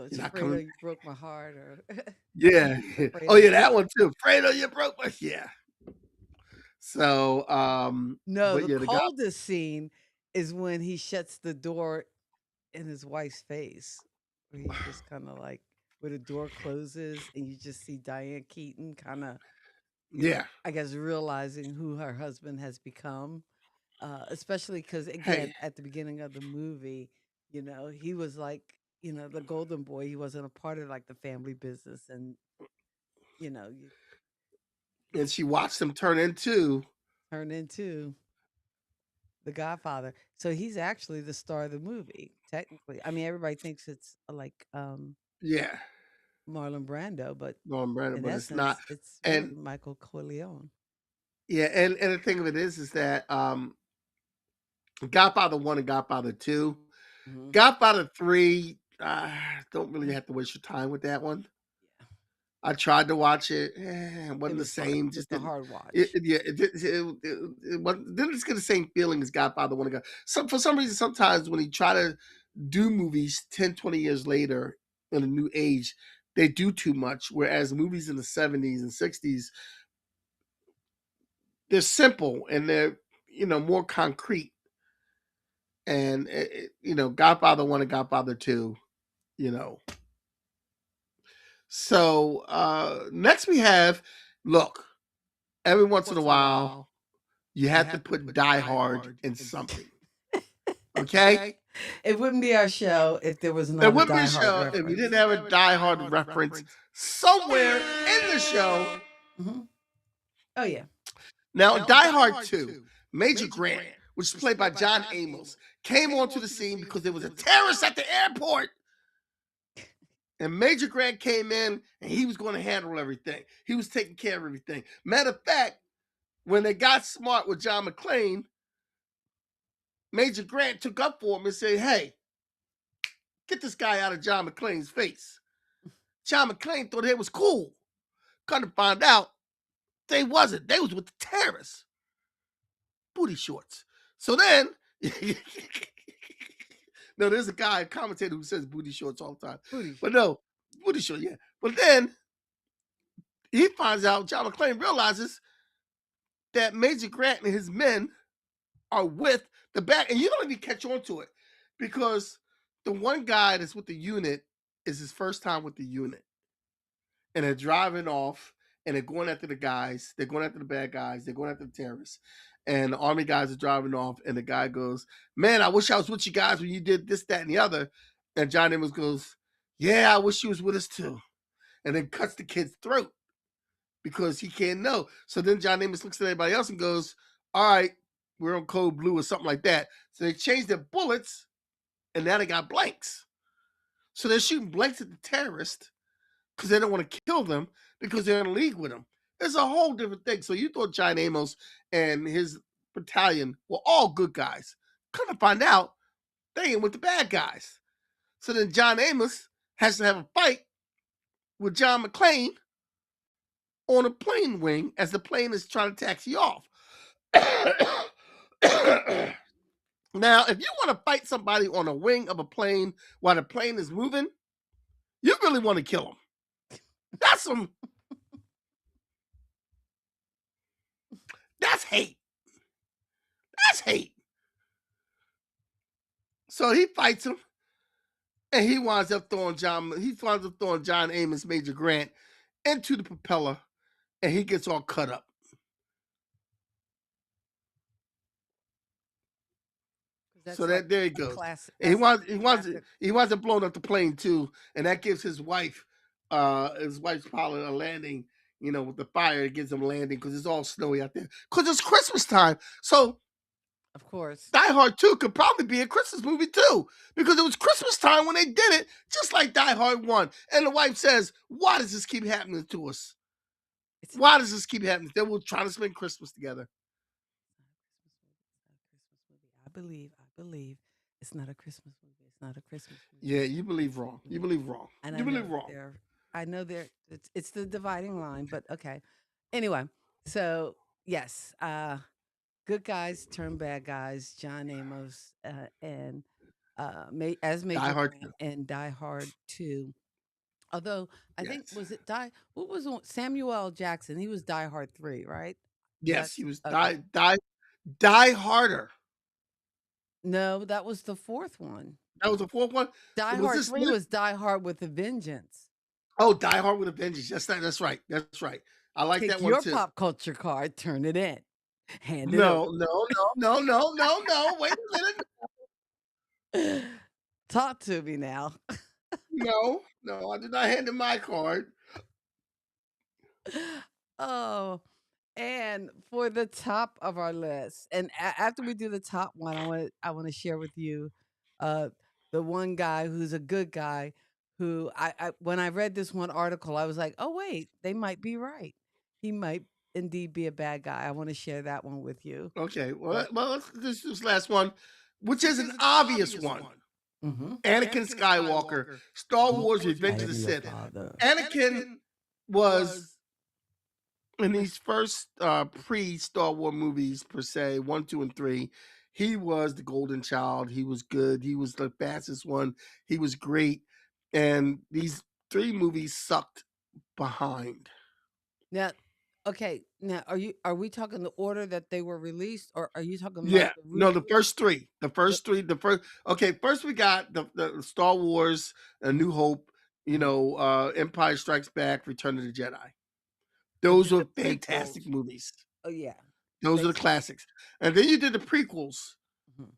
it's You're not Fredo, coming. you broke my heart, or Yeah. Oh yeah, that one too. Fredo, you broke my... Yeah. So, no, but yeah, the the guy... coldest scene is when he shuts the door in his wife's face, where he just kind of like, where the door closes and you just see Diane Keaton kind of, Yeah. I guess, realizing who her husband has become. Especially because, Hey. again, at the beginning of the movie, he was like, the golden boy. He wasn't a part of like the family business, and you And she watched him turn into... turn into the Godfather. So he's actually the star of the movie, technically. I mean, everybody thinks it's like Yeah, Marlon Brando, but Norman Brandon, in but it's not. essence, it's really And Michael Corleone. yeah, and the thing of it is that Godfather 1 and Godfather 2. Mhm. Godfather 3, don't really have to waste your time with that one. Yeah. I tried to watch it. It wasn't the was hard. same. It's Just a didn't. hard watch. It didn't just get the same feeling as Godfather 1 and God. So for some reason, sometimes when he try to do movies 10, 20 years later in a new age, they do too much. Whereas movies in the 70s and 60s, they're simple and they're more concrete. And Godfather 1 and Godfather 2, you know. So next we have, look, every once in a while you have to put Die Hard in something. Okay? It wouldn't be our show if there was It not a would be Die a Hard show if we reference. didn't have a Die Hard reference somewhere in the show. Hmm. Oh yeah. Now, Die Hard 2, Major Grant, which is played by John Amos, came onto the scene because there was a terrorist at the airport. And Major Grant came in and he was going to handle everything. He was taking care of everything. Matter of fact, when they got smart with John McClane, Major Grant took up for him and said, hey, get this guy out of John McClane's face. John McClane thought it was cool. Come to find out, they wasn't. They was with the terrorists. Booty shorts. So then, no, there's a guy, a commentator who says booty shorts all the time. But no, booty shorts, yeah. But then he finds out, John McClane realizes that Major Grant and his men are with the back, and you don't even catch on to it because the one guy that's with the unit is his first time with the unit. And they're driving off and they're going after the guys. They're going after the bad guys. They're going after the terrorists. And the army guys are driving off. And the guy goes, man, I wish I was with you guys when you did this, that, and the other. And John Amos goes, yeah, I wish you was with us too. And then cuts the kid's throat because he can't know. So then John Amos looks at everybody else and goes, all right, we're on code blue or something like that. So they changed their bullets and now they got blanks. So they're shooting blanks at the terrorist because they don't want to kill them because they're in a league with them. It's a whole different thing. So you thought John Amos and his battalion were all good guys. Come to find out, they ain't with the bad guys. So then John Amos has to have a fight with John McClane on a plane wing as the plane is trying to taxi off. Now, if you want to fight somebody on a wing of a plane while the plane is moving, you really want to kill them. That's hate. That's hate. So he fights him, and he winds up throwing John Amos, Major Grant, into the propeller, and he gets all cut up. So like there he goes. Classic. And he winds up blowing up the plane too, and that gives his wife's pilot a landing. With the fire, it gives him landing because it's all snowy out there. Because it's Christmas time, so of course, Die Hard 2 could probably be a Christmas movie too, because it was Christmas time when they did it, just like Die Hard 1. And the wife says, "Why does this keep happening to us? Why does this keep happening?" They were trying to spend Christmas together. I believe it's not a Christmas movie. It's not a Christmas movie. Yeah, you believe wrong. You believe wrong. And you believe wrong. I know it's the dividing line, but okay. Anyway, so yes, good guys turn bad guys. John Amos and as Major Die Hard Grant and Die Hard 2. Although I think Yes. what was Samuel L. Jackson? He was Die Hard 3, right? Yes, he was okay. Die Harder. No, that was the fourth one. That was the fourth one. Die Hard 3 was Die Hard with a Vengeance. Oh, Die Hard with a Vengeance. That's right. That's right. I like Take that one your too. pop culture card, turn it in. Hand it No. Wait a minute. Talk to me now. No, I did not hand him my card. Oh, and for the top of our list, and after we do the top one, I want to share with you, uh, the one guy who's a good guy, who I when I read this one article, I was like, oh wait, they might be right. He might indeed be a bad guy. I want to share that one with you. Okay, well, let's this last one, which is an obvious one. Anakin Skywalker, Star Wars: Revenge of the Sith. Anakin was in these first pre-Star Wars movies per se, 1, 2, and 3. He was the golden child. He was good. He was the fastest one. He was great. And these 3 movies sucked behind. Now, okay, now are we talking the order that they were released, or are you talking about Yeah, the no, the reboot? first 3. The The first 3, the first okay, first we got the Star Wars, A mhm, New Hope, mhm. Empire Strikes Back, Return of the Jedi. And Those then were the fantastic prequels. movies. Oh yeah, Those are the they classics. And then you did the prequels, mhm.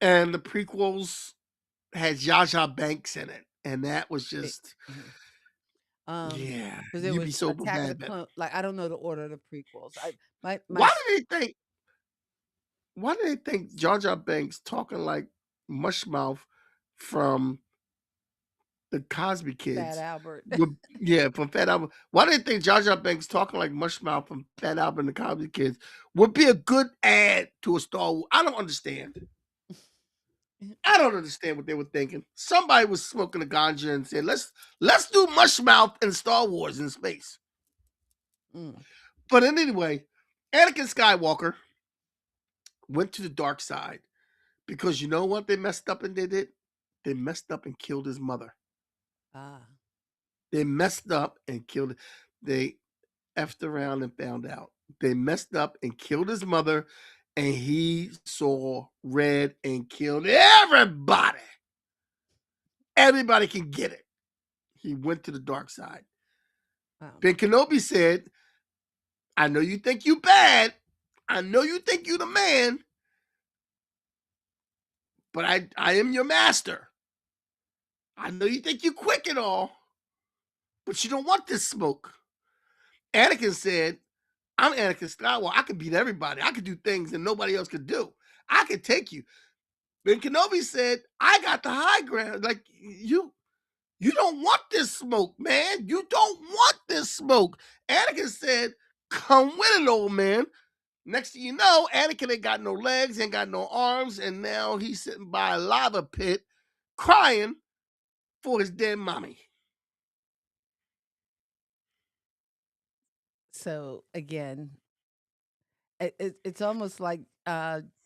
and the prequels had Jar Jar Banks in it, and that was They just mhm. Um, yeah, because it you'd be was so Attack of the bad. Clone. Like I don't know the order of the prequels. I my Why do they think why do they think Jar Jar Banks talking like Mushmouth from the Cosby Fat Kids Albert. would yeah, from Fat Albert. Why do they think Jar Jar Banks talking like Mushmouth from Fat Albert and the Cosby Kids would be a good add to a Star Wars? I don't understand. I don't understand what they were thinking. Somebody was smoking a ganja and said, let's do Mushmouth and Star Wars in space. Mm. But anyway, Anakin Skywalker went to the dark side because you know what they messed up and they did? They messed up and killed his mother. Ah, They messed up and killed. They effed around and found out. They messed up and killed his mother, and he saw red and killed everybody. Everybody can get it. He went to the dark side. wow. Ben Kenobi said, I know you think you bad. I know you think you the man, but I am your master. I know you think you quick and all, but you don't want this smoke. Anakin said, I'm Anakin Skywalker. I can beat everybody. I can do things that nobody else could do. I can take you. Ben Kenobi said, I got the high ground. Like you don't want this smoke, man. You don't want this smoke. Anakin said, come with it, old man. Next thing you know, Anakin ain't got no legs, ain't got no arms, and now he's sitting by a lava pit crying for his dead mommy. So again, it's almost like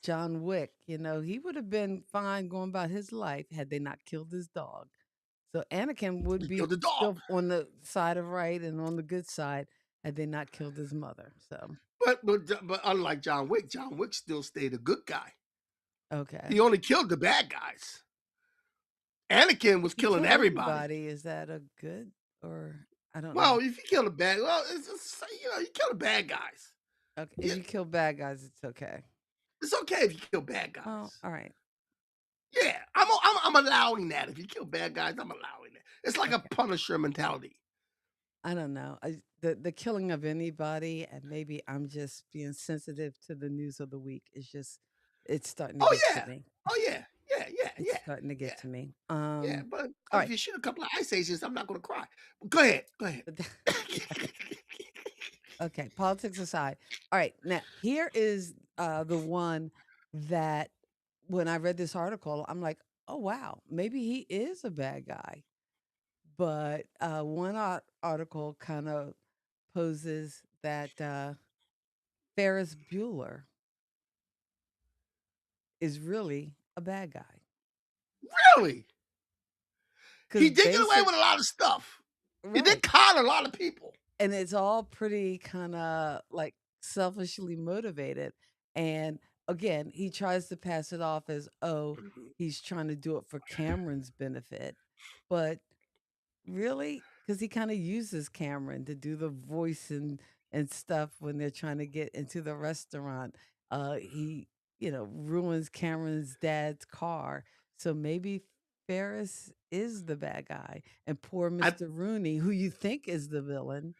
John Wick. You know, he would have been fine going about his life had they not killed his dog. So Anakin would He be killed the dog. still on the side of right and on the good side had they not killed his mother. So But unlike John Wick still stayed a good guy. okay, He only killed the bad guys. Anakin was he killing kill everybody. anybody. Is that a good or I don't know. Well, if you kill the bad, well, you kill the bad guys. Okay, if Yeah, you kill bad guys, it's okay. it's okay if you kill bad Well, guys. all right, Yeah, I'm allowing that. If you kill bad guys, I'm allowing that. It's like a okay. Punisher mentality. I don't know. The killing of anybody, and maybe I'm just being sensitive to the news of the week. It's just it's starting to Oh get to yeah, me. oh yeah, yeah, yeah, It's yeah, starting to yeah, get to me. yeah. But All if right. you shoot a couple of ice agents, I'm not gonna cry. But go ahead, go ahead. But okay, politics aside. All right, now here is the one that when I read this article, I'm like, oh wow, maybe he is a bad guy. But one article kind of poses that Ferris Bueller is really a bad guy Really, he because did get away basic with a lot of stuff. He did right, con a lot of people. and it's all pretty kind of like selfishly motivated. And again, he tries to pass it off as, oh, he's trying to do it for Cameron's benefit, but really, because he kind of uses Cameron to do the voice and stuff when they're trying to get into the restaurant. He, ruins Cameron's dad's car. So maybe Ferris is the bad guy, and poor I, Mr. Rooney, who you think is the villain,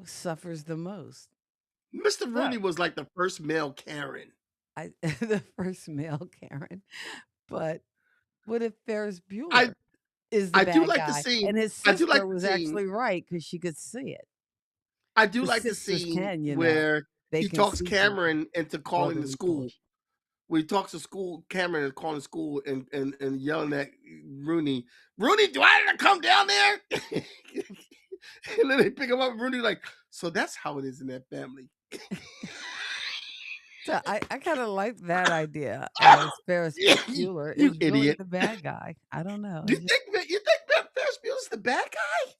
suffers the most. Mr. Rooney So was like the first male Karen. I the first male Karen. But what if Ferris I Bueller is the I do bad like the guy scene. and his I do like sister the was scene. actually right because she could see it? I do Because like the sisters scene can, where they he can talks see something Cameron into calling the brotherly school. push. Where he talks to school, Cameron is calling school and yelling at Rooney. Rooney, do I have to come down there? And then they pick him up. Rooney like, so that's how it is in that family. So I kind of like that idea as Ferris Yeah, Bueller you is really idiot. the bad guy. I don't know. Do you think Ferris Bueller's the bad guy?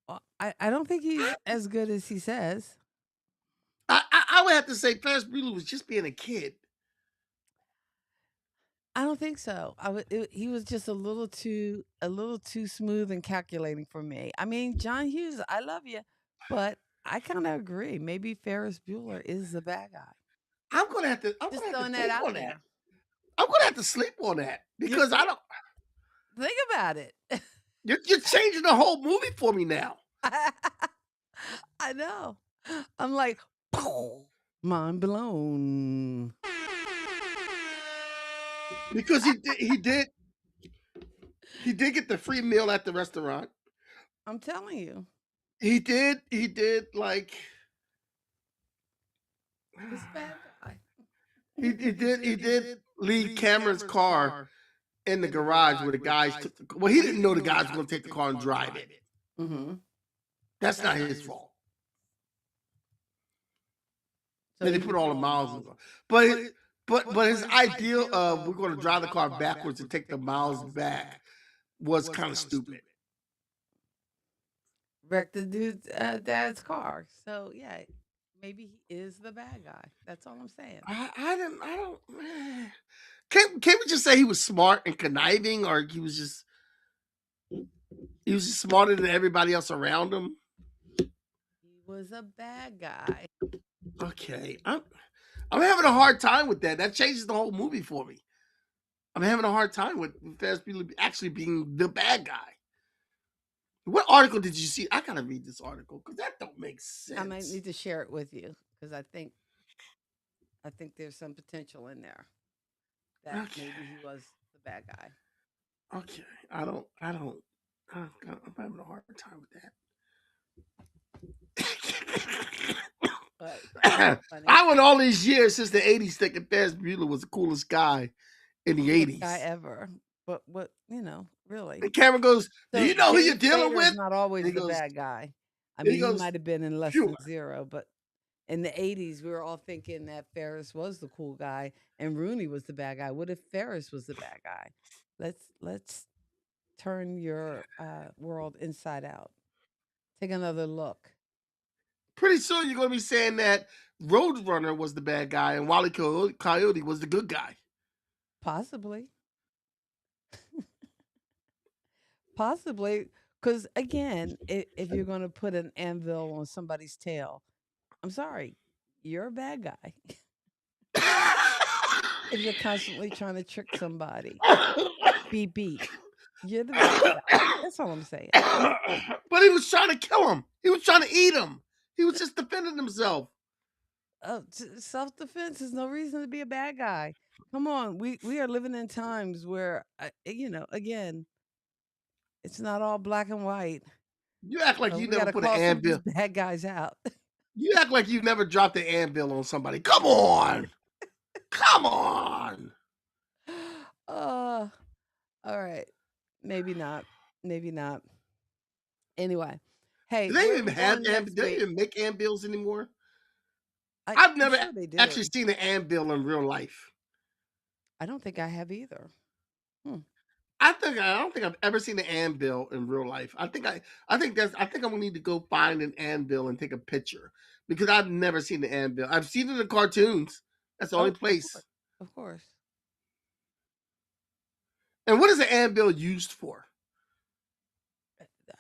Well, I don't think he's as good as he says. I would have to say Ferris Bueller was just being a kid. I don't think so. He was just a little too smooth and calculating for me. I mean, John Hughes, I love you, but I kind of agree. Maybe Ferris Bueller is the bad guy. I'm gonna have to Just throwing that think out on that. there. I'm gonna have to sleep on that You because I think? don't. Think about it. You're changing the whole movie for me now. I know. I'm like, mind blown. Because he did get the free meal at the restaurant. I'm telling you, He did like he's a bad guy. he did leave Cameron's car in the garage where the guys took the well, he didn't know the guys were gonna take the car and drive it. Mm-hmm. That's not his fault. So Then they put all the miles in the car. But his idea of we're gonna drive the car backwards and take the miles back was kind of stupid. wrecked the dude's dad's car. So yeah, maybe he is the bad guy. That's all I'm saying. I don't can't we just say he was smart and conniving, or he was just smarter than everybody else around him? He was a bad guy. Okay, I'm having a hard time with that. That changes the whole movie for me. I'm having a hard time with Ferris Bueller actually being the bad guy. What article did you see? I gotta read this article because that don't make sense. I might need to share it with you because I think there's some potential in there that maybe he was the bad guy. Okay, I'm having a hard time with that. But I went all these years since the 80s thinking Ferris Bueller was the coolest guy in the 80s. Guy ever. But what, really. And Cameron goes, do you know who you're dealing with? Not always the bad guy. I mean, he might have been in less than zero, but in the 80s, we were all thinking that Ferris was the cool guy and Rooney was the bad guy. What if Ferris was the bad guy? Let's turn your world inside out. Take another look. Pretty soon you're going to be saying that Roadrunner was the bad guy and Wile E. Coyote was the good guy. Possibly. Possibly. Because, again, if you're going to put an anvil on somebody's tail, I'm sorry, you're a bad guy. If you're constantly trying to trick somebody, beep, beep. You're the bad guy. That's all I'm saying. But he was trying to kill him. He was trying to eat him. He was just defending himself. Self-defense is no reason to be a bad guy. Come on, we are living in times where, again, it's not all black and white. You act like you never put an anvil. Bad guys out. You act like you never dropped an anvil on somebody. Come on. Come on. All right. Maybe not. Maybe not. Anyway, hey, do they even make anvils anymore? I've never actually seen an anvil in real life. I don't think I have either. I don't think I've ever seen an anvil in real life. I think I'm gonna need to go find an anvil and take a picture because I've never seen the anvil. I've seen it in cartoons. That's the only place. Of course. And what is an anvil used for?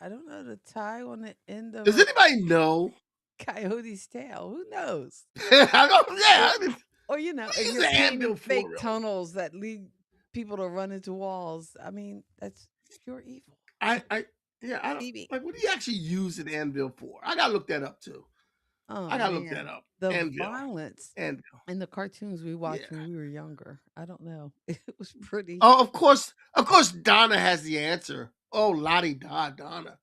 I don't know. To tie on the end of. Does anybody know? Coyote's tail. Who knows? I don't. Yeah. Or if you're painting fake tunnels that lead people to run into walls. I mean, that's pure evil. I don't. Like, what do you actually use an anvil for? I gotta look that up too. I gotta look that up. The violence in the cartoons we watched when we were younger. I don't know. It was pretty. Oh, of course, Donna has the answer. Oh, Lottie da Donna.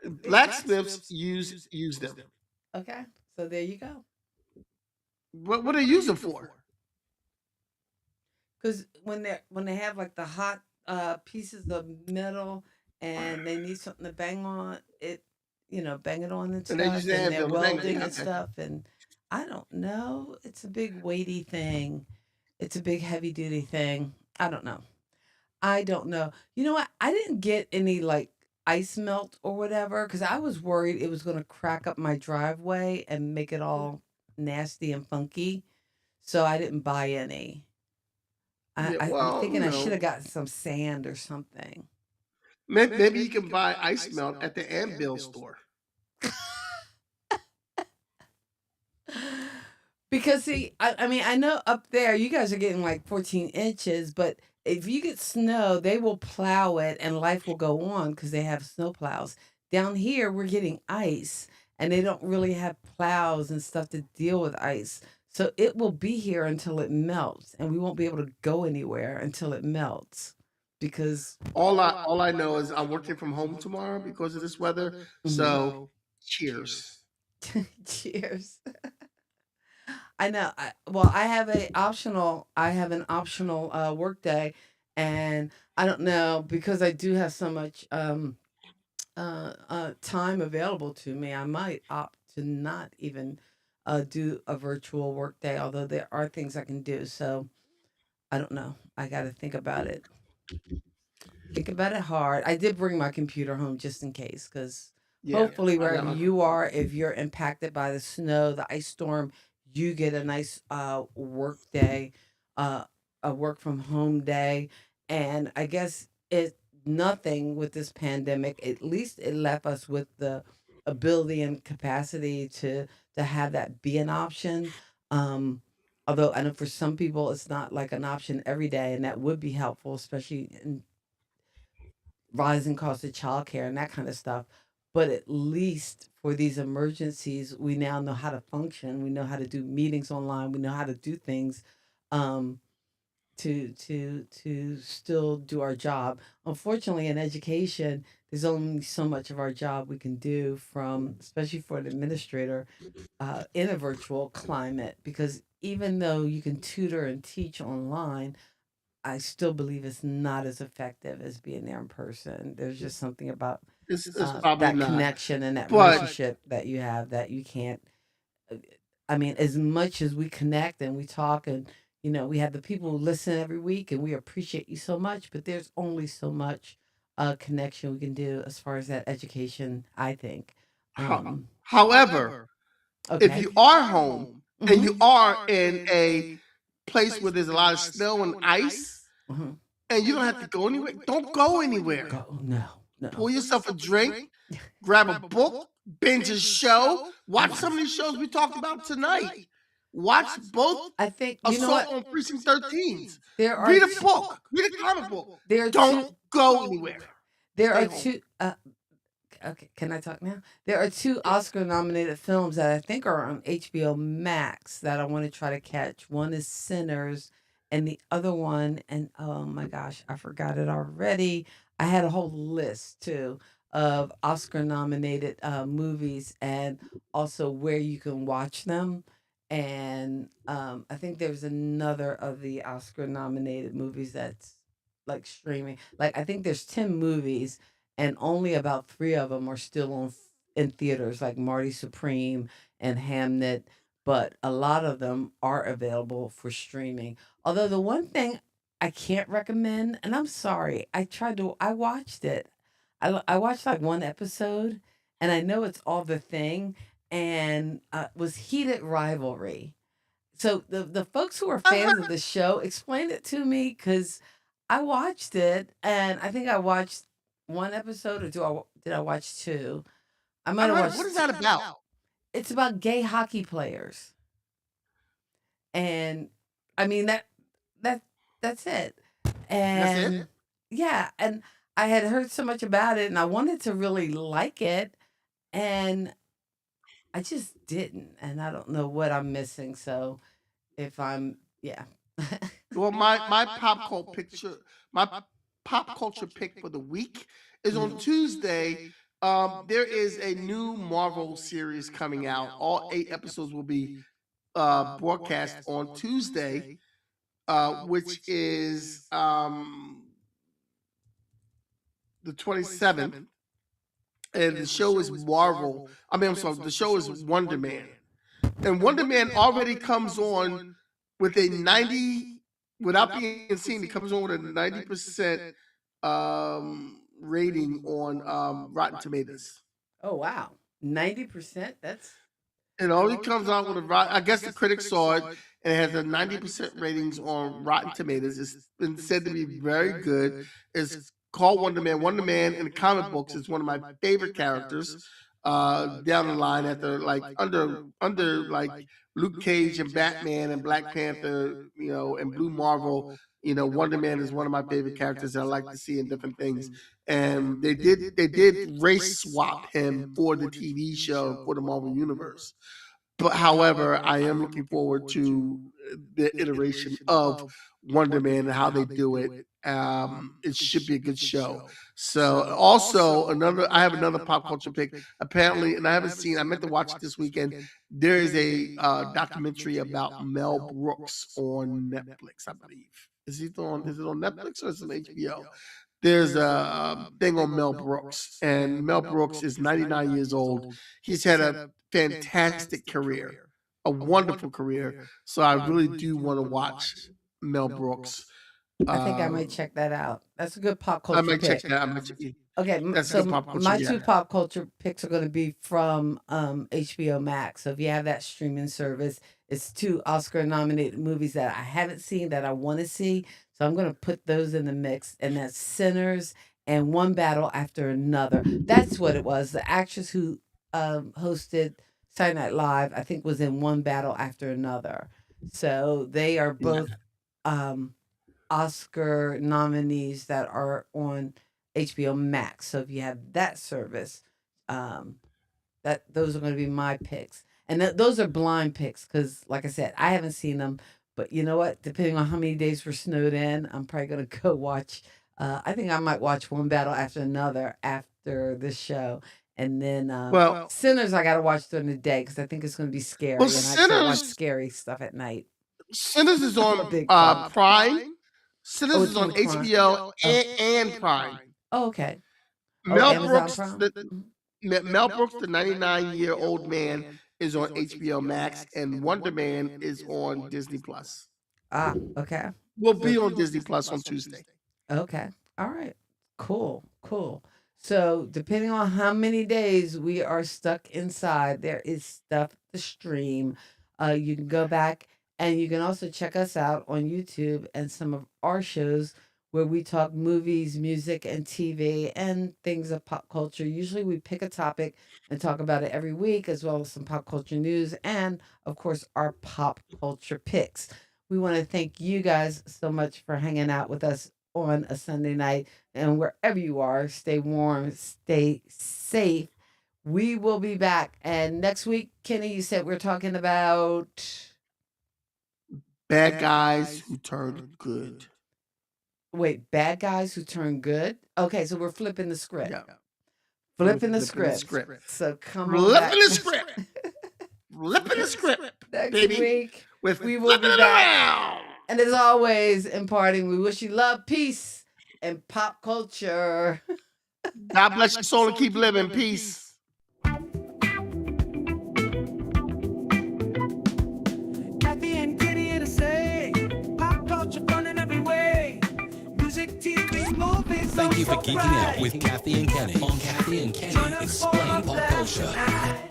Blacksmiths use them. Okay, so there you go. What do they use them for? Because when they have like the hot pieces of metal and they need something to bang on it, bang it on and stuff, and they're welding and stuff, and I don't know. It's a big weighty thing. It's a big heavy duty thing. I don't know. I don't know. You know what? I didn't get any like ice melt or whatever because I was worried it was going to crack up my driveway and make it all nasty and funky. So I didn't buy any. Yeah, I'm well, thinking I should have gotten some sand or something. maybe you can buy ice melt at the Anvil store. Because see, I mean, I know up there you guys are getting like 14 inches, but if you get snow, they will plow it and life will go on because they have snow plows. Down here, we're getting ice and they don't really have plows and stuff to deal with ice. So it will be here until it melts and we won't be able to go anywhere until it melts because All I know is I'm working from home tomorrow because of this weather. Mhm. So, cheers. Cheers. I know. Well, I have an optional work day, and I don't know because I do have so much time available to me. I might opt to not even do a virtual work day, although there are things I can do. So I don't know. I got to think about it. Think about it hard. I did bring my computer home just in case, because Yeah, hopefully I got wherever my. you are, if you're impacted by the snow, the ice storm, you get a nice work day, uh, a work from home day, and I guess it nothing with this pandemic. At least it left us with the ability and capacity to have that be an option. Um, Although I know for some people it's not like an option every day, and that would be helpful, especially in rising cost of childcare and that kind of stuff. But at least for these emergencies, we now know how to function. We know how to do meetings online. We know how to do things um, to still do our job. Unfortunately, in education, there's only so much of our job we can do from, especially for an administrator, in a virtual climate. Because even though you can tutor and teach online, I still believe it's not as effective as being there in person. There's just something about It's probably that not, connection and that but relationship that you have that you can't. uh, I mean, as much as we connect and we talk and we have the people who listen every week and we appreciate you so much, but there's only so much connection we can do as far as that education. I think. ho- Um, however, if okay. you are home and Mm-hmm. you are in a place where there's a lot of snow and ice Mm-hmm. and you don't have to go anywhere, don't go anywhere. Go. No. No. Pour yourself a drink, grab a book, binge a show, watch some of these shows we talked about tonight. Watch both I think you know Assault what on Precinct 13s. there are. Read a book, read a comic book. There are Don't two. go anywhere. There Stay are home. two. Okay, can I talk now? There are two Oscar-nominated films that I think are on HBO Max that I want to try to catch. One is Sinners, and the other one, and oh my gosh, I forgot it already. I had a whole list too of Oscar-nominated movies, and also where you can watch them. And I think there's another of the Oscar-nominated movies that's like streaming. Like I think there's 10 movies and only about three of them are still in theaters, like Marty Supreme and Hamnet. But a lot of them are available for streaming. Although the one thing I can't recommend, and I'm sorry, I watched it. I watched like one episode, and I know it's all the thing, and was Heated Rivalry. So the folks who are I've fans of heard, the show, explain it to me because I watched it and I think I watched one episode or did I watch two? I might I've have heard. What is watched. that about? It's about gay hockey players, and I mean that that's it. That's it. And yeah, and I had heard so much about it, and I wanted to really like it, and I just didn't, and I don't know what I'm missing. So if I'm yeah. Well, my pop culture picture, my pop culture pick for the week is on Tuesday. There is a new Marvel series coming out. All 8 episodes will be broadcast on Tuesday, which is the 27th. And the show is Marvel. I mean, I'm sorry, the show is Wonder Man. And Wonder Man already comes on with a without being seen, it comes on with a 90% rating on Rotten Tomatoes. Oh wow, 90%. That's It only comes out with I guess the critics saw it, and it has a 90% ratings on Rotten Tomatoes. It's been said to be very good. It's called Wonder Man. Wonder Man in the comic books is one of my favorite characters. Down the line after like under like Luke Cage and Batman and Black Panther, and Blue Marvel. Wonder Man is one of my favorite characters that I like to see in different things. And they did race swap him for the TV show for the Marvel Universe. But however, I am looking forward to the iteration of Wonder Man and how they do it. It should be a good show. So also I have another pop culture pick. Apparently, and I haven't seen. I meant to watch it this weekend. There is a documentary about Mel Brooks on Netflix, I believe. Is it on Netflix or is it on HBO? There's a thing on Mel Brooks, and Mel Brooks is 99 years old. He's had a fantastic career, a wonderful career. So I really do want to watch Mel Brooks. I think I might check that out. That's a good pop culture I might check pick. that. I might check it. Okay, That's a so good pop culture. my Yeah. two pop culture picks are going to be from HBO Max. So if you have that streaming service, it's two Oscar-nominated movies that I haven't seen that I want to see. So I'm going to put those in the mix, and that's Sinners and One Battle After Another. That's what it was. The actress who hosted Saturday Night Live, I think, was in One Battle After Another. So they are both Oscar nominees that are on HBO Max. So if you have that service, those are going to be my picks, and those are blind picks because, like I said, I haven't seen them. But you know what? Depending on how many days we're snowed in, I'm probably going to go watch. I think I might watch One Battle After Another after this show. And then Well, Sinners, I got to watch during the day because I think it's going to be scary. well, And I can't watch Sinners scary stuff at night. Sinners is on Big Bob. Prime. Sinners Oh, is it's on on Prime. HBO and Prime. Oh, okay. Oh, Mel Amazon Brooks, Prime. Mel Brooks, the 99-year-old man, is on HBO Max, and Wonder Man is on Disney Plus. Ah, okay. Will be on Disney Plus on Tuesday. Okay. All right. Cool. So, depending on how many days we are stuck inside, there is stuff to stream. You can go back and you can also check us out on YouTube and some of our shows where we talk movies, music, and TV and things of pop culture. Usually we pick a topic and talk about it every week, as well as some pop culture news and, of course, our pop culture picks. We want to thank you guys so much for hanging out with us on a Sunday night. And wherever you are, stay warm, stay safe. We will be back. And next week, Kenny, you said we're talking about Bad guys who turned good. bad guys who turn good. Okay, so we're flipping the script. Yeah. Flipping the Flipping the script. script. So come on back. Flipping the script. Flipping the script, Next baby. week, With we will be flipping it back. around. And as always, in parting, we wish you love, peace, and pop culture. God bless your soul and keep living. Peace. Kathy and Kitty here to say, pop culture fun in every way. Music, TV, movies. Thank you for also geeking bright. out with Kathy and Kenny on Kathy and Join Kenny us for Explain a Pop blast Culture. tonight.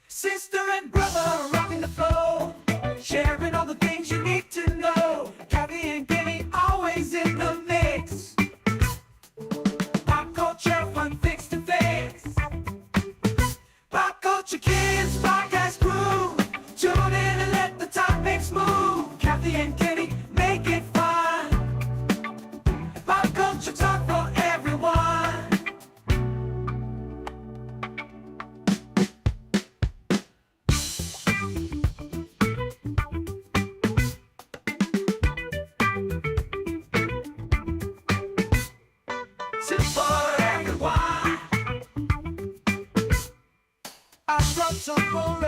Sister and brother rocking the flow, sharing all the things you need to know. Kathy and Kenny always in the mix. Pop culture fun fix to fix. Pop Kulture Kids podcast crew. Tune in and let the topics move. Kathy and Kenny make it fun. Pop culture talk for everyone. Sit for everyone. I brought some for